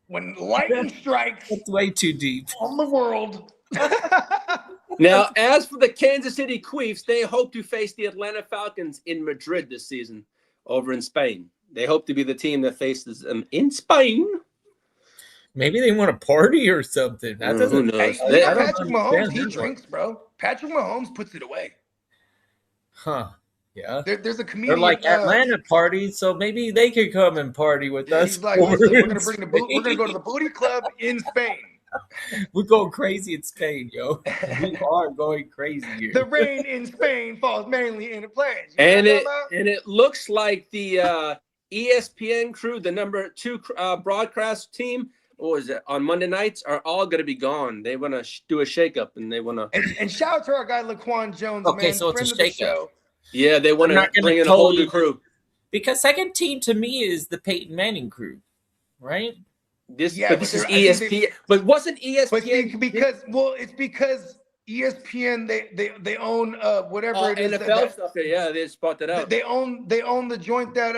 Speaker 3: when lightning strikes,
Speaker 2: it's way too deep
Speaker 3: on the world.
Speaker 4: Now, as for the Kansas City Chiefs, they hope to face the Atlanta Falcons in Madrid this season over in Spain. They hope to be the team that faces them in Spain.
Speaker 2: Maybe they want to party or something. That doesn't.
Speaker 3: Patrick Mahomes, he drinks, bro. Patrick Mahomes puts it away.
Speaker 2: Huh. Yeah.
Speaker 3: There's a comedian.
Speaker 2: They're like Atlanta parties, so maybe they could come and party with us.
Speaker 3: He's like, listen, we're gonna bring we're gonna go to the booty club in Spain.
Speaker 2: We're going crazy in Spain, yo. We are going crazy here.
Speaker 3: The rain in Spain falls mainly in the plains.
Speaker 4: And it looks like the ESPN crew, the number 2 broadcast team, what was it, on Monday nights are all going to be gone. They want to do a shakeup, and they want to.
Speaker 3: And shout out to our guy Laquan Jones,
Speaker 2: Okay,
Speaker 3: man,
Speaker 2: so it's a
Speaker 3: friend of the
Speaker 2: shakeup.
Speaker 3: show.
Speaker 4: Yeah, they want
Speaker 2: I'm
Speaker 4: to
Speaker 2: not gonna
Speaker 4: bring in a whole new
Speaker 2: totally-
Speaker 4: crew.
Speaker 2: Because second team to me is the Peyton Manning crew, right?
Speaker 4: This,
Speaker 3: Yeah,
Speaker 4: but
Speaker 3: but
Speaker 4: this is
Speaker 3: they're- I think
Speaker 4: ESPN. But wasn't ESPN?
Speaker 3: But see, it's because ESPN they own whatever it is
Speaker 4: NFL stuff. Yeah, they just bought that out.
Speaker 3: they own the joint that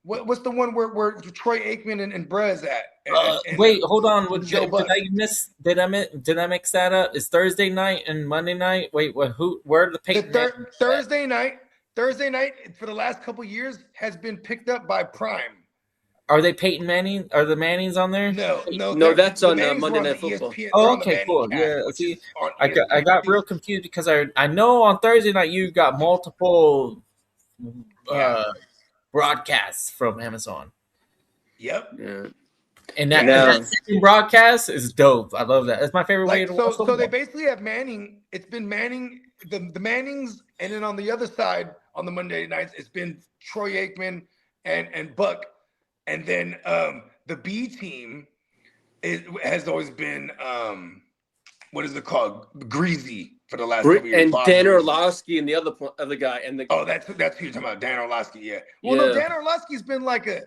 Speaker 3: what's the one where Troy Aikman and Brez at? And,
Speaker 2: Wait, hold on.
Speaker 3: Joe
Speaker 2: Did
Speaker 3: Buck.
Speaker 2: I miss? Did I mix that up? It's Thursday night and Monday night. Wait, what? Where are the Peyton?
Speaker 3: Thursday night for the last couple years has been picked up by Prime.
Speaker 2: Are they Peyton Manning? Are the Mannings on there?
Speaker 4: No, that's on Monday Night Football.
Speaker 2: Oh, okay, cool. Yeah, see, I got real confused because I know on Thursday night you got multiple broadcasts from Amazon.
Speaker 3: Yep.
Speaker 4: Yeah.
Speaker 2: And that second broadcast is dope. I love that. That's my favorite way to watch football.
Speaker 3: So they basically have Manning. It's been Manning, the Mannings, and then on the other side on the Monday nights, it's been Troy Aikman and Buck, and then the B team has always been what is it called? Greasy for the last couple years.
Speaker 4: And Dan Orlovsky and the other guy and the
Speaker 3: that's who you're talking about, Dan Orlovsky. Yeah. Well, no, Dan Orlovsky's been like an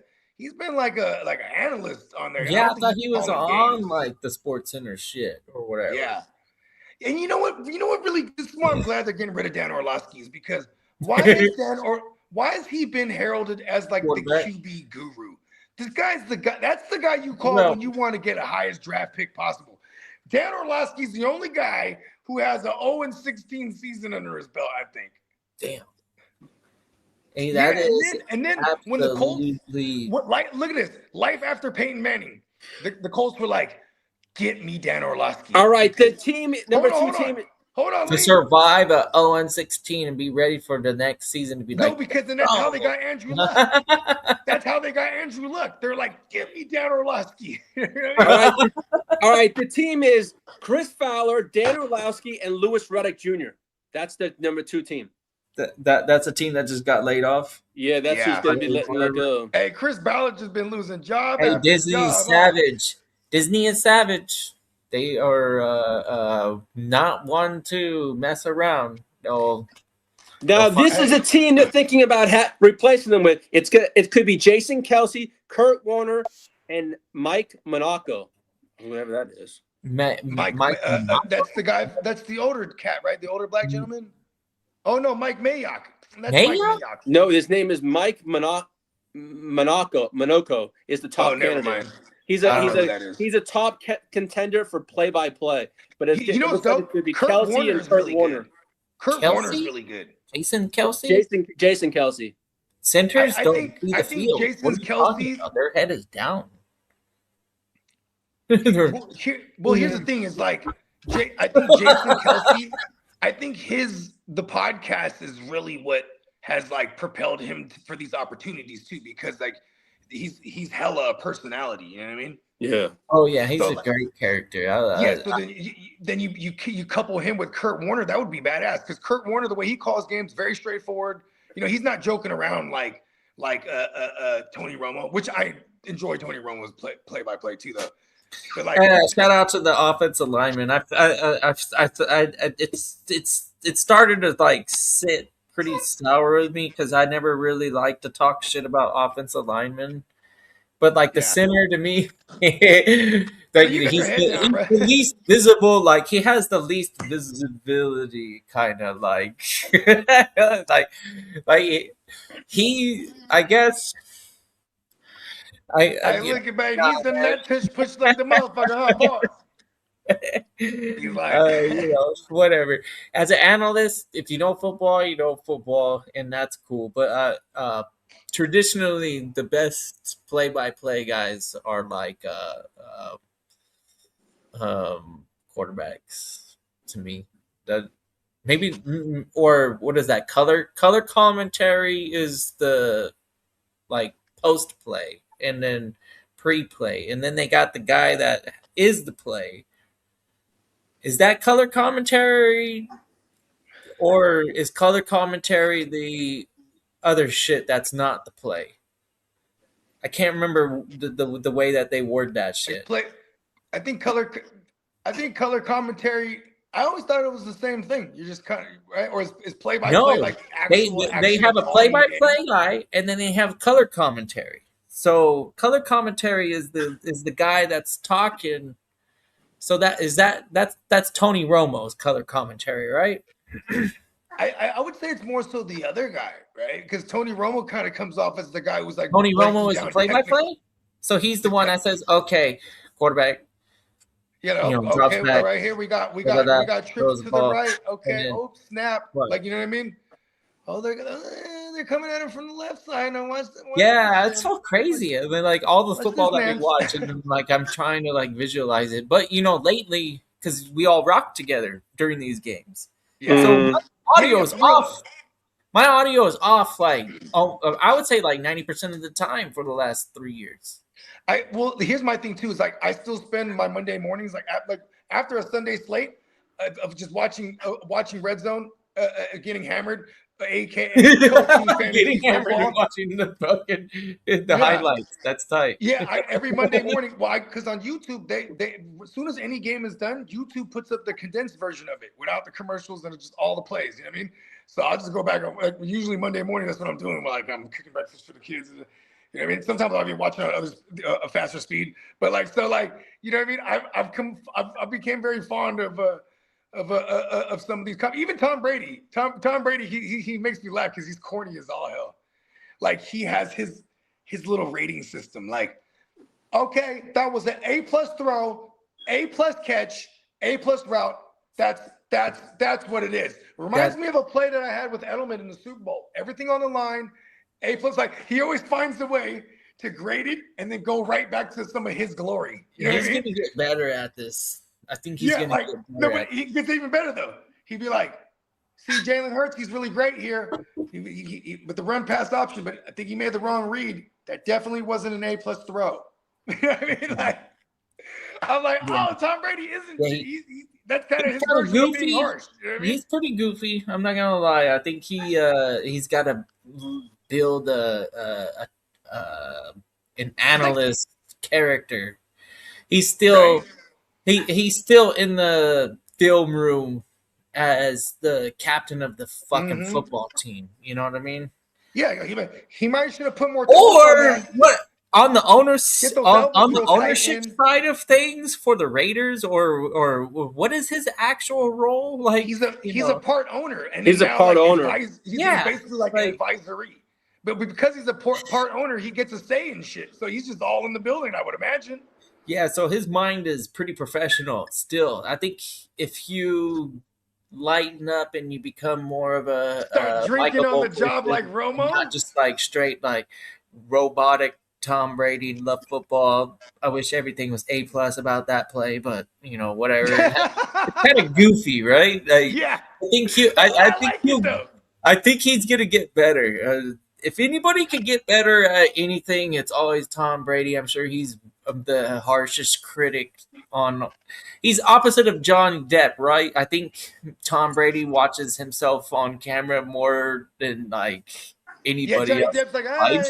Speaker 3: analyst on there.
Speaker 2: Yeah, I thought he was on like the Sports Center shit or whatever.
Speaker 3: Yeah. And you know what really, this is why I'm glad they're getting rid of Dan Orlovsky, is because why has he been heralded as like the QB guru? This guy's the guy. That's the guy you call when you want to get a highest draft pick possible. Dan Orlovsky's the only guy who has a 0-16 season under his belt, I think.
Speaker 2: Damn. Hey, that is
Speaker 3: and then when the Colts, look at this, life after Peyton Manning, the Colts were like, get me Dan Orlovsky.
Speaker 4: All right, the team number two team.
Speaker 3: Hold on.
Speaker 2: To survive a 0-16 and be ready for the next season to be
Speaker 3: no, because then that's how they got Andrew Luck. That's how they got Andrew Luck. They're like, give me Dan Orlovsky.
Speaker 4: All right. The team is Chris Fowler, Dan Orlovsky, and Louis Riddick Jr. That's the number 2 team.
Speaker 2: That's a team that just got laid off.
Speaker 4: Yeah, that's who's going to be let go.
Speaker 3: Hey, Chris Ballard has been losing job.
Speaker 2: Hey, Disney is savage. Disney is savage. They are not one to mess around. Now,
Speaker 4: this is a team they're thinking about replacing them with. It could be Jason Kelsey, Kurt Warner, and Mike Monaco, whoever that is.
Speaker 3: Mike that's the guy. That's the older cat, right? The older black gentleman. Oh no, Mike Mayock. That's Mike Mayock.
Speaker 4: No, his name is Mike Monaco. Monaco is the top candidate.
Speaker 3: Mind.
Speaker 4: He's a top contender for play-by-play, but it could be Kelsey and Kurt Warner.
Speaker 3: Kurt Warner's really good.
Speaker 2: Jason Kelsey.
Speaker 4: Jason Kelsey.
Speaker 2: Centers
Speaker 3: I
Speaker 2: don't
Speaker 3: think Jason Kelsey.
Speaker 2: Their head is down.
Speaker 3: Here's the thing: is like I think Jason Kelsey. I think the podcast is really what has like propelled him for these opportunities too, because like. He's hella a personality, you know what I mean?
Speaker 4: Yeah.
Speaker 2: Oh yeah, he's a great character.
Speaker 3: So then you couple him with Kurt Warner, that would be badass. Because Kurt Warner, the way he calls games, very straightforward. You know, he's not joking around like Tony Romo, which I enjoy. Tony Romo's play-by-play too, though. But like,
Speaker 2: shout out to the offensive lineman. It started to like sit pretty sour with me because I never really like to talk shit about offensive linemen. But like the center to me, like he's the least visible. Like he has the least visibility, kind of like, like he. I guess.
Speaker 3: I look at baby. He's the net push like the motherfucker, huh, boss?
Speaker 2: You know, whatever. As an analyst, if you know football, you know football, and that's cool. But traditionally, the best play-by-play guys are like quarterbacks to me. That maybe, or what is that? Color commentary is the like post-play, and then pre-play, and then they got the guy that is the play. Is that color commentary, or is color commentary the other shit that's not the play? I can't remember the way that they word that shit.
Speaker 3: I think color commentary. I always thought it was the same thing. You just kind of right, or is play by play
Speaker 2: No,
Speaker 3: like
Speaker 2: they
Speaker 3: actual?
Speaker 2: they have a play-by-play guy, and then they have color commentary. So color commentary is the guy that's talking. So that's Tony Romo's color commentary, right?
Speaker 3: I would say it's more so the other guy, right? Because Tony Romo kind of comes off as the guy who's like
Speaker 2: Tony
Speaker 3: breaking
Speaker 2: Romo is the
Speaker 3: down
Speaker 2: play-by-play. So he's the one that says, "Okay, quarterback, drops
Speaker 3: okay, all
Speaker 2: back,
Speaker 3: right, here we got
Speaker 2: throws
Speaker 3: trips
Speaker 2: the
Speaker 3: to the
Speaker 2: ball,
Speaker 3: right.
Speaker 2: and
Speaker 3: Okay,
Speaker 2: then
Speaker 3: oh snap,
Speaker 2: what?
Speaker 3: like you know what I mean? Oh, they're coming at him from the left side. No,
Speaker 2: Yeah, it's so crazy. I mean, like all the
Speaker 3: what's
Speaker 2: football
Speaker 3: this
Speaker 2: that we
Speaker 3: man's-
Speaker 2: watch, and then, like I'm trying to like visualize it. But lately, because we all rock together during these games,
Speaker 3: Yeah.
Speaker 2: so my audio
Speaker 3: Yeah,
Speaker 2: is
Speaker 3: for real.
Speaker 2: off. My audio is off. Like, I would say like 90% of the time for the last 3 years.
Speaker 3: Well, here's my thing too. Is like I still spend my Monday mornings like after a Sunday slate of just watching Red Zone, getting hammered, aka coaching fantasy
Speaker 2: Getting hammered
Speaker 3: football.
Speaker 2: and watching the highlights. That's tight.
Speaker 3: Yeah, every Monday morning. Why? Because on YouTube, they as soon as any game is done, YouTube puts up the condensed version of it without the commercials and just all the plays. You know what I mean? So I'll just go back. Like, usually Monday morning, that's what I'm doing. Like I'm cooking breakfast for the kids. You know what I mean? Sometimes I'll be watching on others a faster speed, but you know what I mean? I've became very fond of some of these. Even Tom Brady. Tom Brady. He makes me laugh because he's corny as all hell. Like he has his little rating system. Like, okay, that was an A+ throw, A+ catch, A+ route. That's what it is. Reminds me of a play that I had with Edelman in the Super Bowl. Everything on the line, A+. Like he always finds a way to grade it and then go right back to some of his glory. You know
Speaker 2: He's
Speaker 3: what I mean?
Speaker 2: gonna get better at this. I think he's gonna get better.
Speaker 3: But he gets even better though. He'd be like, "See, Jalen Hurts, he's really great here with the run pass option, but I think he made the wrong read. That definitely wasn't an A+ throw." You know what I mean? Like, I'm like, oh, Tom Brady isn't. That's kind of his version of being harsh. You know what I mean?
Speaker 2: He's pretty goofy. I'm not gonna lie. I think he's got to build an analyst character. He's still he's still in the film room as the captain of the fucking football team. You know what I mean?
Speaker 3: Yeah, he might should have put more.
Speaker 2: Or what? On the ownership
Speaker 3: ownership
Speaker 2: side of things for the Raiders, or what is his actual role? Like
Speaker 3: he's a part owner, and
Speaker 4: he's a part owner.
Speaker 3: He's basically like an advisory. But because he's a part owner, he gets a say in shit. So he's just all in the building, I would imagine.
Speaker 2: Yeah, so his mind is pretty professional still. I think if you lighten up and you become more of a
Speaker 3: start drinking on the job like Romo,
Speaker 2: not just like straight like robotic Tom Brady, love football. I wish everything was A+ about that play, but whatever. It's kind of goofy, right? Like,
Speaker 3: yeah.
Speaker 2: I think he's gonna get better. If anybody can get better at anything, it's always Tom Brady. I'm sure he's the harshest critic on. He's opposite of Johnny Depp, right? I think Tom Brady watches himself on camera more than like anybody else.
Speaker 3: Depp's like, hey.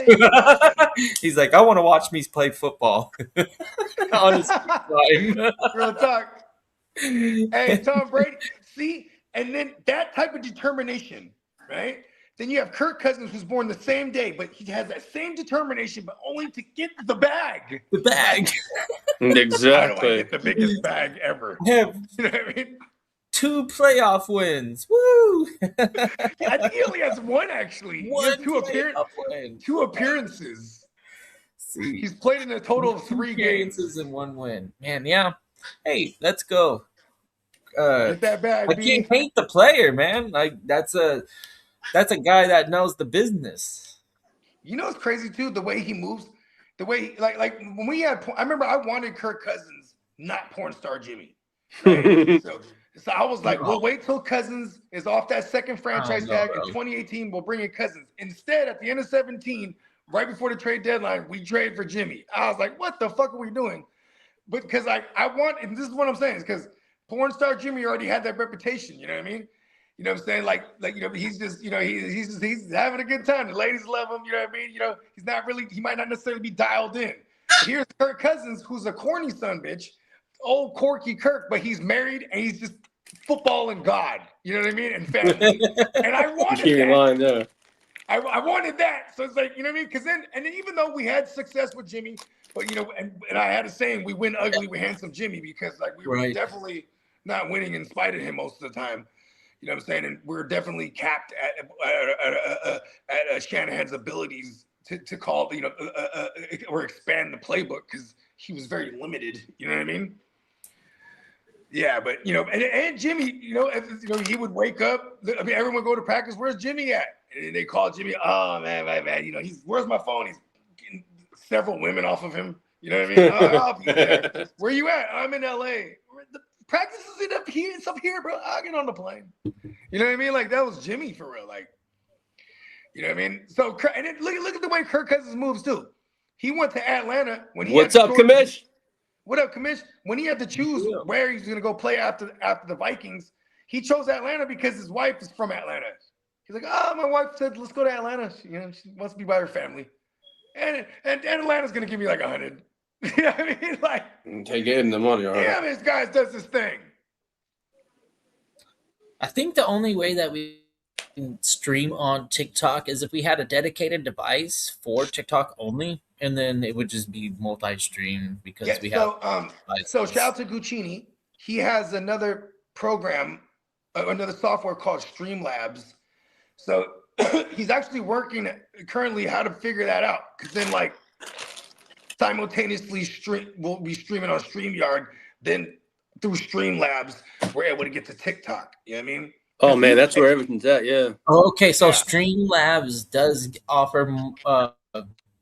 Speaker 2: He's like, I want to watch me play football. Honestly,
Speaker 3: real talk. Hey, Tom Brady. See, and then that type of determination, right? Then you have Kirk Cousins, who's born the same day, but he has that same determination, but only to get the bag.
Speaker 2: The bag.
Speaker 4: Exactly.
Speaker 3: I get the biggest bag ever.
Speaker 2: Yeah.
Speaker 3: You know what I mean?
Speaker 2: 2 playoff wins. Woo!
Speaker 3: I think he only has one, actually. He has two appearances.
Speaker 2: See,
Speaker 3: he's played in a total of 3
Speaker 2: games and 1 win. Man, yeah. Hey, let's go.
Speaker 3: Get that bag,
Speaker 2: I can't hate the player, man. Like that's a guy that knows the business.
Speaker 3: You know what's crazy too? The way he moves, the way like when we had. I remember I wanted Kirk Cousins, not porn star Jimmy. Right? So I was like, we'll wait till Cousins is off that second franchise tag in 2018. We'll bring in Cousins. Instead, at the end of 2017, right before the trade deadline, we trade for Jimmy. I was like, what the fuck are we doing? But because I want, and this is what I'm saying, is because porn star Jimmy already had that reputation. You know what I mean? You know what I'm saying? Like he's just he's having a good time. The ladies love him. You know what I mean? He might not necessarily be dialed in. Here's Kirk Cousins, who's a corny son bitch, old Corky Kirk, but he's married and he's just football and God. You know what I mean? And family. And I wanted that. I wanted that. So it's like, you know what I mean? Because then even though we had success with Jimmy, but and I had a saying, we win ugly with handsome Jimmy, because like we were definitely not winning in spite of him most of the time. You know what I'm saying? And we're definitely capped at Shanahan's abilities to call, or expand the playbook, because he was very limited. You know what I mean? Yeah, but and Jimmy, he would wake up. I mean, everyone would go to practice. Where's Jimmy at? And they call Jimmy. Oh man, where's my phone? He's getting several women off of him. You know what I mean? I'll be there. Where you at? I'm in LA. The practice is up here. It's up here, bro. I'll get on the plane. You know what I mean? Like, that was Jimmy for real. Like, you know what I mean? So, and then look at the way Kirk Cousins moves too. He went to Atlanta when he.
Speaker 4: What's up, Kamish?
Speaker 3: What up, Kamish? When he had to choose where he's going to go play after the Vikings, he chose Atlanta because his wife is from Atlanta. He's like, my wife said, let's go to Atlanta. She wants to be by her family. And Atlanta's going to give me like 100. You know what I mean? Like,
Speaker 4: okay, gave him the money. All right.
Speaker 3: Yeah, this guy does this thing.
Speaker 2: I think the only way that we can stream on TikTok is if we had a dedicated device for TikTok only, and then it would just be multi-stream because we have.
Speaker 3: So shout out to Guccini. He has another program, another software called Streamlabs. So he's actually working currently how to figure that out, because then like simultaneously we'll be streaming on StreamYard, then through Streamlabs we're able to get to TikTok. You know what I mean?
Speaker 4: Oh man, that's where everything's at. Yeah.
Speaker 2: Okay, so Streamlabs does offer.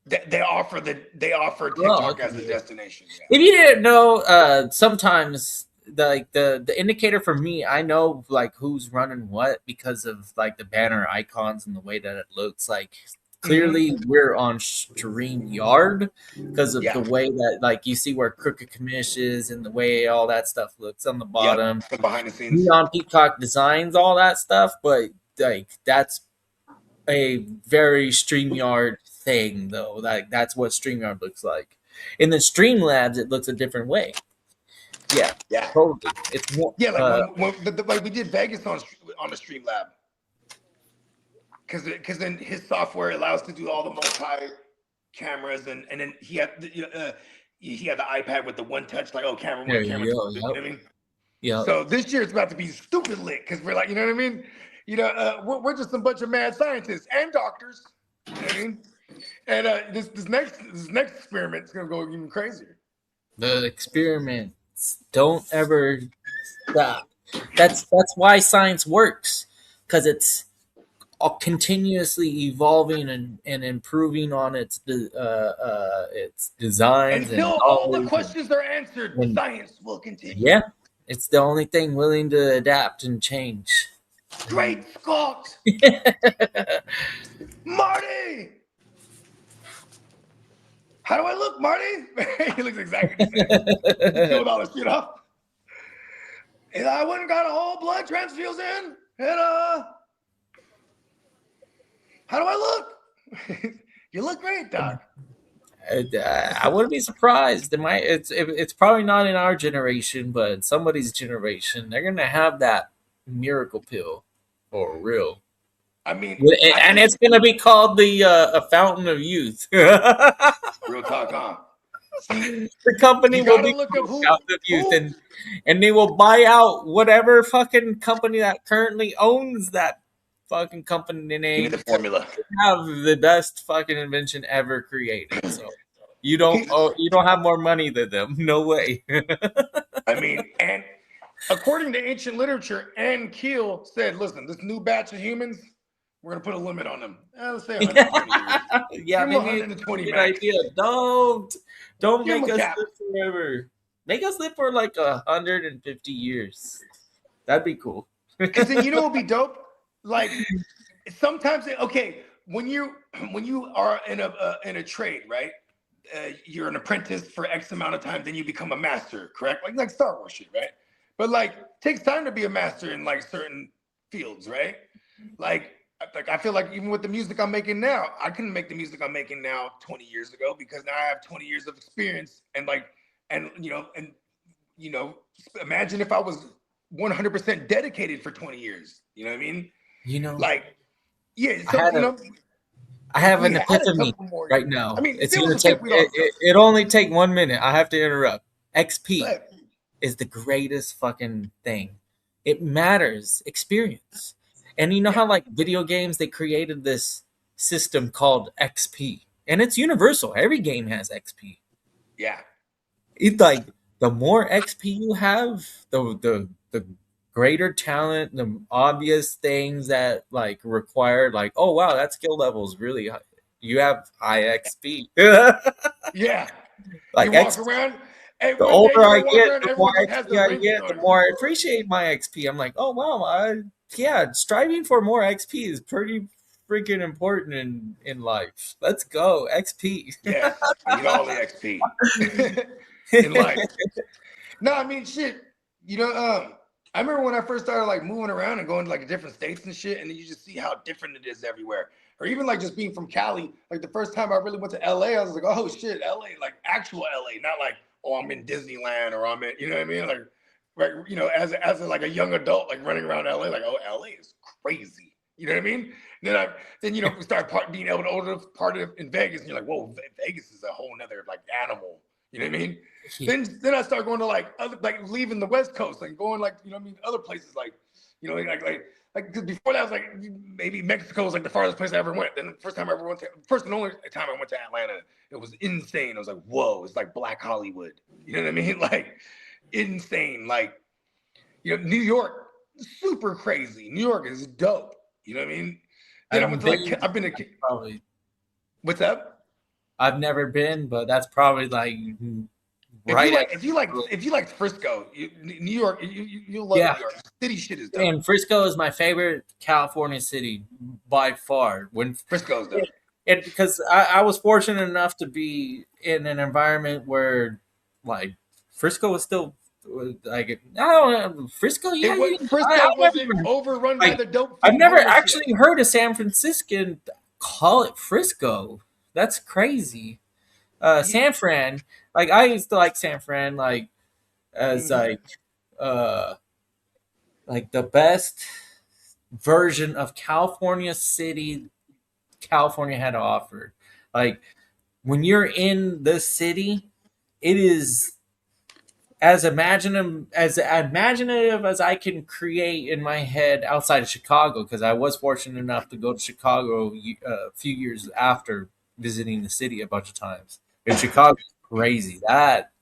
Speaker 3: They offer TikTok as a destination. Yeah.
Speaker 2: If you didn't know, sometimes the indicator for me, I know like who's running what because of like the banner icons and the way that it looks. Like clearly we're on StreamYard because of the way that like you see where Crooked Commish is and the way all that stuff looks on the bottom.
Speaker 3: Yep, behind the scenes.
Speaker 2: On Peacock designs all that stuff, but like that's a very StreamYard thing though. Like that's what StreamYard looks like. In the Streamlabs, it looks a different way. Yeah, totally. It's more.
Speaker 3: Yeah, like when we did Vegas on the Streamlab, because then his software allows to do all the multi cameras, and then he had the iPad with the one touch, like camera one, camera two. You know what I mean? Yeah. So this year it's about to be stupid lit because we're like, you know what I mean? We're just a bunch of mad scientists and doctors. You know what I mean? And this next experiment is gonna go even crazier.
Speaker 2: The experiments don't ever stop. That's why science works, because it's continuously evolving and improving on its designs.
Speaker 3: Until all the questions are answered, science will continue.
Speaker 2: Yeah, it's the only thing willing to adapt and change.
Speaker 3: Great Scott! Marty! How do I look, Marty? He looks exactly the same. He killed all the shit off. And I went and got a whole blood transfusion. And how do I look? You look great, Doc.
Speaker 2: I wouldn't be surprised. It's probably not in our generation, but somebody's generation, they're gonna have that miracle pill for real.
Speaker 3: I mean,
Speaker 2: and it's gonna be called the a fountain of youth.
Speaker 3: Real talk, huh?
Speaker 2: See, the company will be called Fountain of Youth, and they will buy out whatever fucking company that currently owns that fucking company name.
Speaker 3: The formula
Speaker 2: have the best fucking invention ever created. So you don't have more money than them. No way.
Speaker 3: I mean, and according to ancient literature, Ann Keel said, "Listen, this new batch of humans, we're gonna put a limit on them. Let's say 120 years.
Speaker 2: Yeah, maybe 120 good idea. Don't make us live forever. Make us live for like 150 years. That'd be cool.
Speaker 3: Because then you know what'd be dope? Like sometimes, when you are in a trade, right? You're an apprentice for X amount of time, then you become a master, correct? Like Star Wars shit, right? But like takes time to be a master in like certain fields, right? Like I feel like even with the music I'm making now, I couldn't make the music I'm making now 20 years ago because now I have 20 years of experience and imagine if I was 100% dedicated for 20 years. You know what I mean?
Speaker 2: You know,
Speaker 3: Like, yeah.
Speaker 2: I
Speaker 3: So
Speaker 2: had I have an
Speaker 3: we had a
Speaker 2: epiphany
Speaker 3: couple more
Speaker 2: right
Speaker 3: years.
Speaker 2: now.
Speaker 3: I mean,
Speaker 2: It's
Speaker 3: there was
Speaker 2: gonna
Speaker 3: a
Speaker 2: take
Speaker 3: step we lost.
Speaker 2: it only take 1 minute. I have to interrupt. XP
Speaker 3: But
Speaker 2: is the greatest fucking thing. It matters experience. And you know how like video games they created this system called XP. And it's universal. Every game has XP.
Speaker 3: yeah,
Speaker 2: It's like the more XP you have, the greater talent, the obvious things that like require like, oh wow, that skill level is really high. You have high XP.
Speaker 3: yeah.
Speaker 2: Like
Speaker 3: You walk
Speaker 2: X,
Speaker 3: around, and
Speaker 2: the
Speaker 3: one day
Speaker 2: older
Speaker 3: you're
Speaker 2: I
Speaker 3: gonna walk
Speaker 2: get,
Speaker 3: around,
Speaker 2: the more
Speaker 3: everyone just has
Speaker 2: XP
Speaker 3: their
Speaker 2: I
Speaker 3: ranking
Speaker 2: get, the
Speaker 3: on.
Speaker 2: more I appreciate my XP. I'm like, oh wow, yeah, striving for more XP is pretty freaking important in life. Let's go XP.
Speaker 3: Yes, I need all the XP in life. No, I mean shit. I remember when I first started like moving around and going to like different states and shit, and then you just see how different it is everywhere. Or even like just being from Cali, like the first time I really went to LA, I was like, oh shit, LA, like actual LA, not like, oh, I'm in Disneyland or I'm in, you know what I mean? Like, right, as like a young adult, like running around LA, like, oh, LA is crazy. You know what I mean? Then we start being able to order part of in Vegas, and you're like, whoa, Vegas is a whole nother like animal. You know what I mean? Then I start going to like other like leaving the West Coast, like going like other places like because before that I was like maybe Mexico was like the farthest place I ever went. Then the first and only time I went to Atlanta, it was insane. I was like, whoa, it's like Black Hollywood. You know what I mean? Like insane. Like New York, super crazy. New York is dope. You know what I mean? Then I've been to
Speaker 2: probably.
Speaker 3: What's up?
Speaker 2: I've never been, but that's probably like right.
Speaker 3: If you like Frisco, New York, you'll love New York. City shit is dope.
Speaker 2: And Frisco is my favorite California city by far. When
Speaker 3: Frisco's dope.
Speaker 2: And because I was fortunate enough to be in an environment where like Frisco was still like I don't know Frisco. Yeah,
Speaker 3: Frisco wasn't overrun by the dope.
Speaker 2: I've never actually heard a San Franciscan call it Frisco. That's crazy. San Fran, like I used to like San Fran, like as like the best version of California city California had to offer. Like when you're in the city, it is as imaginative as I can create in my head outside of Chicago, because I was fortunate enough to go to Chicago a few years after visiting the city a bunch of times. And Chicago is crazy. That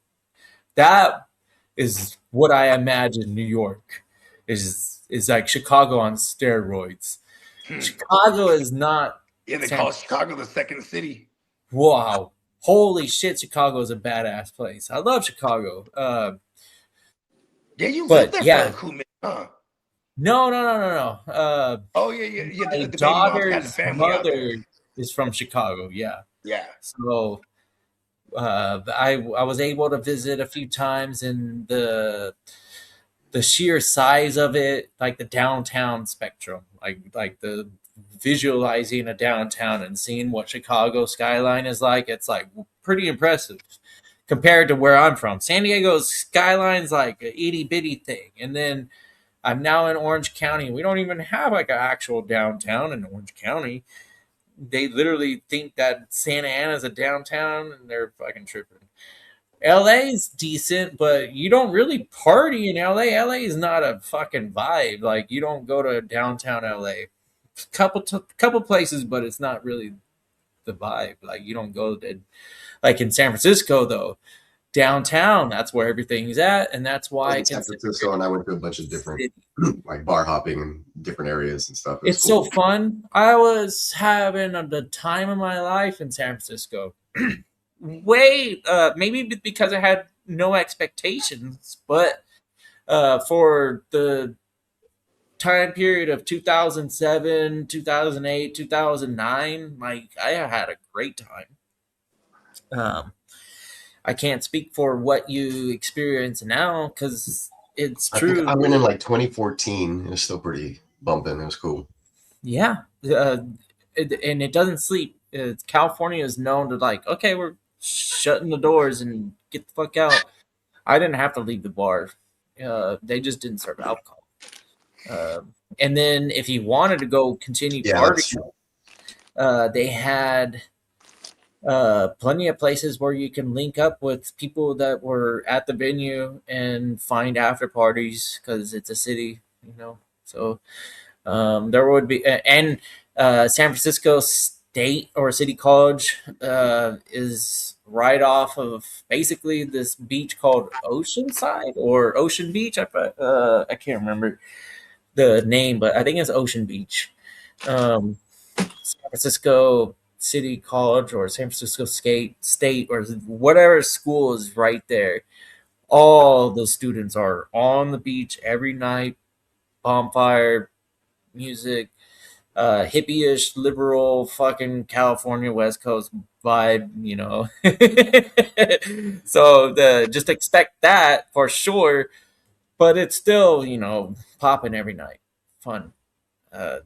Speaker 2: is what I imagine New York is like Chicago on steroids. Chicago is not.
Speaker 3: Yeah, they call Chicago the second city.
Speaker 2: Wow. Holy shit, Chicago is a badass place. I love Chicago.
Speaker 3: Yeah, you lived there for a cool minute, huh?
Speaker 2: No.
Speaker 3: Oh, yeah.
Speaker 2: My daughter's mother is from Chicago, yeah.
Speaker 3: Yeah.
Speaker 2: So I was able to visit a few times, and the sheer size of it, like the downtown spectrum, like the visualizing a downtown and seeing what Chicago skyline is like, it's like pretty impressive compared to where I'm from. San Diego's skyline's like an itty bitty thing, and then I'm now in Orange County. We don't even have like an actual downtown in Orange County. They literally think that Santa Ana's a downtown, and they're fucking tripping. LA's decent, but you don't really party in LA. LA is not a fucking vibe. Like you don't go to downtown LA. Couple places, but it's not really the vibe. Like you don't go to, like in San Francisco though, downtown. That's where everything's at, and that's why
Speaker 5: in San Francisco. And I went to a bunch of different like bar hopping in different areas and stuff.
Speaker 2: It's cool. So fun. I was having the time of my life in San Francisco. Maybe because I had no expectations, but for the time period of 2007, 2008, 2009, like I had a great time. I can't speak for what you experience now because it's true.
Speaker 5: I went in like 2014. It was still pretty bumping. It was cool.
Speaker 2: Yeah, and it doesn't sleep. California is known to like, okay, we're shutting the doors and get the fuck out. I didn't have to leave the bar. They just didn't serve alcohol. And then if you wanted to go continue
Speaker 5: Yeah, that's
Speaker 2: partying,
Speaker 5: true.
Speaker 2: they had plenty of places where you can link up with people that were at the venue and find after parties because it's a city, you know. So there would be, and San Francisco State or City College is right off of basically this beach called Oceanside or Ocean Beach. I can't remember the name, but I think it's Ocean Beach. San Francisco City College or San Francisco State or whatever school is right there. All the students are on the beach every night, bonfire, music, hippie-ish, liberal, fucking California West Coast vibe, you know. So just expect that for sure, but it's still, you know, popping every night, fun. Uh,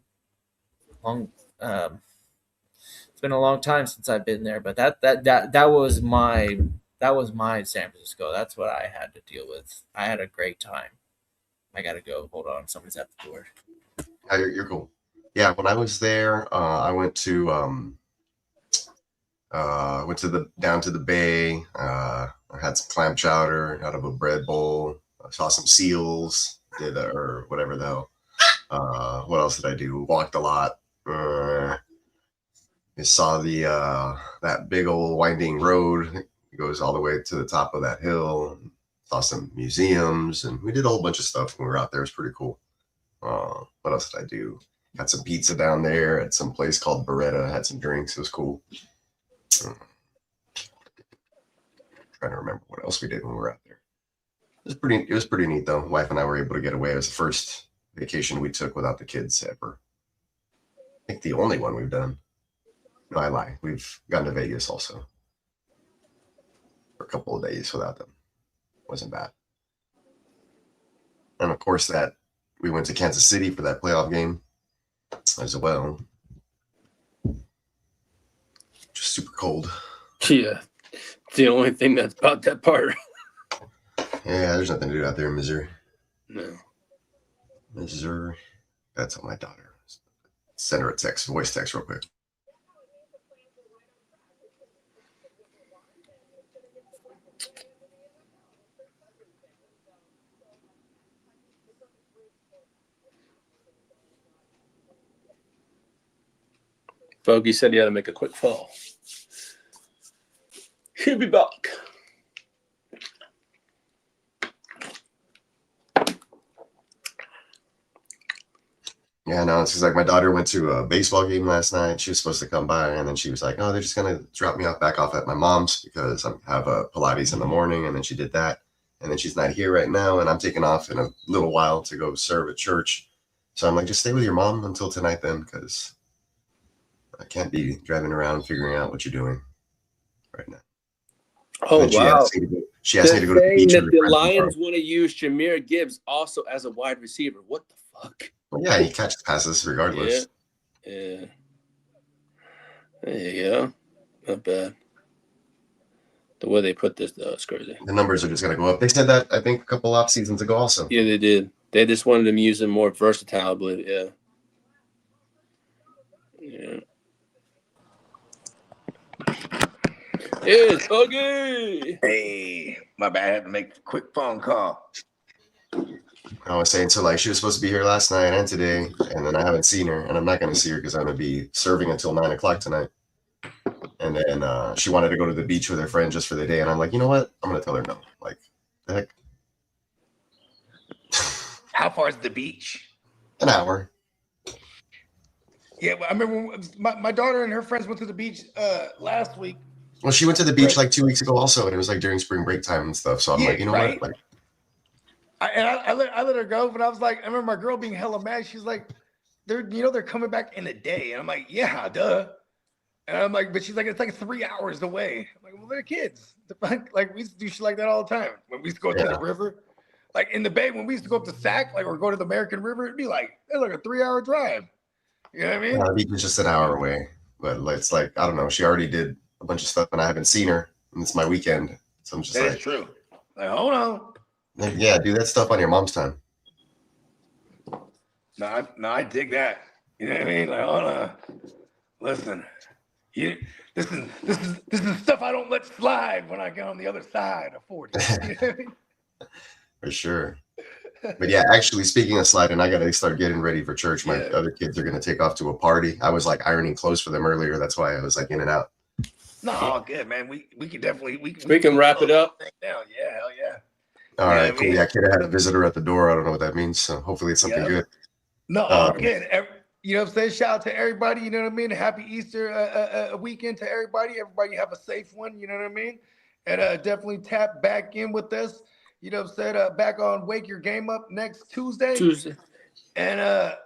Speaker 2: long. It's been a long time since I've been there, but that was my San Francisco. That's what I had to deal with. I had a great time. I gotta go. Hold on, somebody's at the door.
Speaker 5: Yeah, you're cool. Yeah, when I was there, I went to the down to the bay. I had some clam chowder out of a bread bowl. I saw some seals. Or whatever the hell. What else did I do? Walked a lot. I saw that big old winding road. It goes all the way to the top of that hill. Saw some museums, and we did a whole bunch of stuff when we were out there. It was pretty cool. What else did I do? Had some pizza down there at some place called Beretta. Had some drinks. It was cool. Trying to remember what else we did when we were out there. It was pretty neat though. Wife and I were able to get away. It was the first vacation we took without the kids ever. I think the only one we've done. No, I lie. We've gone to Vegas also for a couple of days without them. Wasn't bad. And of course, that we went to Kansas City for that playoff game as well. Just super cold.
Speaker 4: Yeah, it's the only thing that's about that part.
Speaker 5: Yeah, there's nothing to do out there in Missouri.
Speaker 4: No.
Speaker 5: Missouri. That's on my daughter. Send her a text, voice text real quick.
Speaker 4: Bogey said he had to make a quick fall. He'll be back.
Speaker 5: Yeah, no, it's like my daughter went to a baseball game last night. She was supposed to come by, and then she was like, "Oh, they're just gonna drop me back off at my mom's because I have a Pilates in the morning." And then she did that, and then she's not here right now, and I'm taking off in a little while to go serve at church. So I'm like, just stay with your mom until tonight then, because I can't be driving around figuring out what you're doing right now.
Speaker 4: Oh, wow.
Speaker 5: She asked me to go to the beach.
Speaker 4: That the Lions want to use Jahmyr Gibbs also as a wide receiver. What the fuck?
Speaker 5: Well, yeah, he catches passes regardless.
Speaker 4: Yeah. There you go. Not bad. The way they put this, though, it's crazy.
Speaker 5: The numbers are just going to go up. They said that, I think, a couple off seasons ago also.
Speaker 4: Yeah, they did. They just wanted him using more versatile, I believe. Yeah. Yeah. It's Buggy.
Speaker 3: Hey, my bad. I had to make a quick phone call.
Speaker 5: I was saying, so like she was supposed to be here last night and today, and then I haven't seen her, and I'm not going to see her because I'm going to be serving until 9 o'clock tonight. And then she wanted to go to the beach with her friend just for the day, and I'm like, you know what? I'm going to tell her no. Like, the heck?
Speaker 3: How far is the beach?
Speaker 5: An hour.
Speaker 3: Yeah, I remember when my daughter and her friends went to the beach last week.
Speaker 5: Well, she went to the beach like 2 weeks ago also, and it was like during spring break time and stuff. So I'm like, you know what? Like,
Speaker 3: I let her go, but I was like, I remember my girl being hella mad. She's like, they're coming back in a day. And I'm like, yeah, duh. And I'm like, but she's like, it's like 3 hours away. I'm like, well, they're kids. Like, we used to do shit like that all the time when we used to go to the river. like in the Bay, when we used to go up to Sac, like or go to the American River, it'd be like it's like a 3-hour drive. You know what I mean?
Speaker 5: The beach is just an hour away, but it's like I don't know. She already did a bunch of stuff, and I haven't seen her, and it's my weekend, so I'm just
Speaker 3: That's true. Like, hold on.
Speaker 5: Like, yeah, do that stuff on your mom's time.
Speaker 3: No, I dig that. You know what I mean? Like, hold on. Listen, this is stuff I don't let slide when I get on the other side of 40. You know what I mean?
Speaker 5: For sure. But yeah, actually, speaking of sliding, I got to start getting ready for church. My other kids are going to take off to a party. I was like ironing clothes for them earlier. That's why I was like in and out.
Speaker 3: No, all good, man. We can definitely we
Speaker 4: can wrap it up.
Speaker 3: Now. Yeah, hell yeah.
Speaker 5: All right, cool. Yeah, kid, I had a visitor at the door. I don't know what that means. So hopefully it's something good.
Speaker 3: No, again, you know what I'm saying? Shout out to everybody. You know what I mean? Happy Easter weekend to everybody. Everybody have a safe one. You know what I mean? And definitely tap back in with us. You know what I'm saying? Back on Wake Your Game Up next Tuesday. And I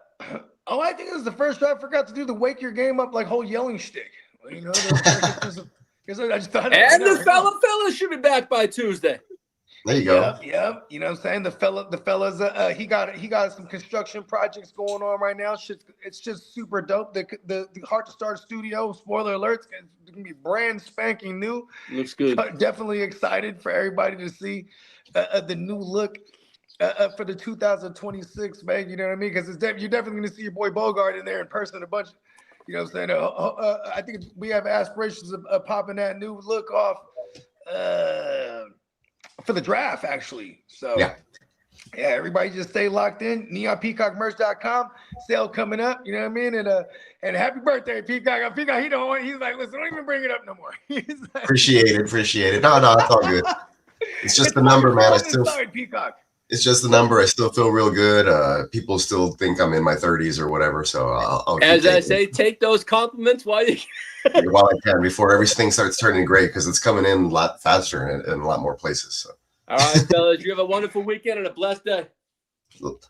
Speaker 3: think it was the first time I forgot to do the Wake Your Game Up like whole yelling shtick. You know, I just thought.
Speaker 4: And the fella should be back by Tuesday.
Speaker 5: There you go.
Speaker 3: Yeah. You know what I'm saying? The fellas, he got some construction projects going on right now. It's just super dope. The Heart to Start studio, spoiler alerts, it's gonna be brand spanking new.
Speaker 4: Looks good.
Speaker 3: Definitely excited for everybody to see the new look for the 2026, man. You know what I mean? Because you're definitely gonna see your boy Bogart in there in person a bunch. You know what I'm saying? I think we have aspirations of popping that new look off for the draft, actually. So yeah, everybody just stay locked in. NeonPeacockMerch.com. Sale coming up. You know what I mean? And happy birthday, Peacock. Peacock, he's like, listen, don't even bring it up no more. He's like, appreciate
Speaker 5: it. No, it's all good. It's just the number, man.
Speaker 3: Peacock.
Speaker 5: It's just the number. I still feel real good. People still think I'm in my 30s or whatever. So I'll
Speaker 4: as I say, take those compliments while I
Speaker 5: can before everything starts turning gray because it's coming in a lot faster and a lot more places. So.
Speaker 4: All right, fellas, you have a wonderful weekend and a blessed day.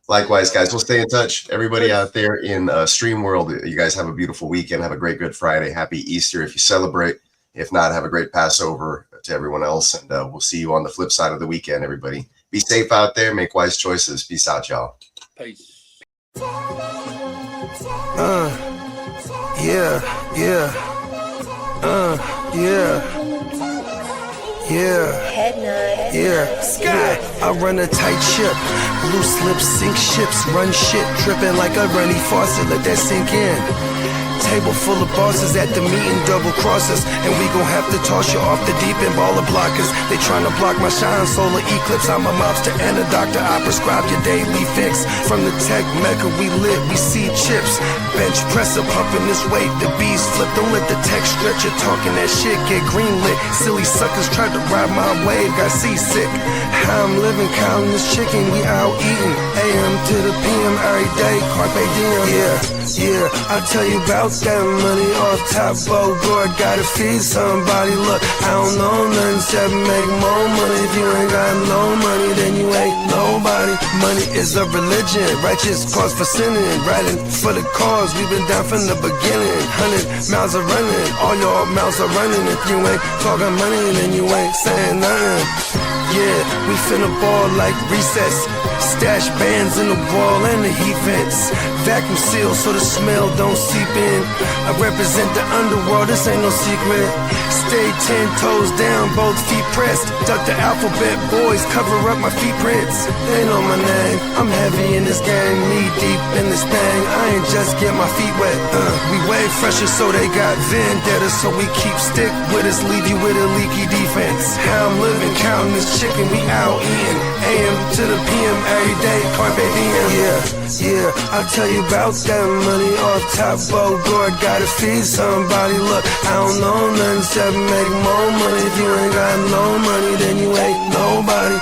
Speaker 5: Likewise, guys. We'll stay in touch. Everybody out there in Stream World, you guys have a beautiful weekend. Have a great Good Friday. Happy Easter if you celebrate. If not, have a great Passover to everyone else. And we'll see you on the flip side of the weekend, everybody. Be safe out there. Make wise choices. Peace out, y'all.
Speaker 4: Peace.
Speaker 1: Yeah. I run a tight ship. Loose lips sink ships. Run shit. Dripping like a runny faucet. Let that sink in. Table full of bosses at the meeting, double cross us, and we gon' have to toss you off the deep end, baller blockers. They tryna block my shine, solar eclipse. I'm a mobster and a doctor. I prescribe your daily fix. From the tech mecca, we lit, we see chips. Bench presser pumping this weight, the bees flip. Don't let the tech stretch you talking that shit, get green lit. Silly suckers tried to ride my wave, got seasick. How I'm living, counting this chicken, we out eating. AM to the PM every day, carpe diem. Yeah, I tell you about that money off top, Bogart, gotta feed somebody. Look, I don't know nothing except make more money. If you ain't got no money, then you ain't nobody. Money is a religion, righteous cause for sinning. Riding for the cause, we've been down from the beginning. 100 miles are running, all your mouths are running. If you ain't talking money, then you ain't saying nothing. Yeah, we finna ball like recess. Stash bands in the wall and the heat vents. Vacuum seal so the smell don't seep in. I represent the underworld, this ain't no secret. Stay 10 toes down, both feet pressed. Duck the alphabet, boys, cover up my feet prints. They know my name, I'm heavy in this game. Knee deep in this thing, I ain't just get my feet wet. We way fresher so they got vendetta. So we keep stick with us, leave you with a leaky defense. How I'm living, counting this chicken, we out eating. AM to the PM every day, carpe diem. Yeah, I'll tell you about that money off top, Bogart, gotta feed somebody. Look, I don't know nothing except make more money. If you ain't got no money, then you ain't nobody.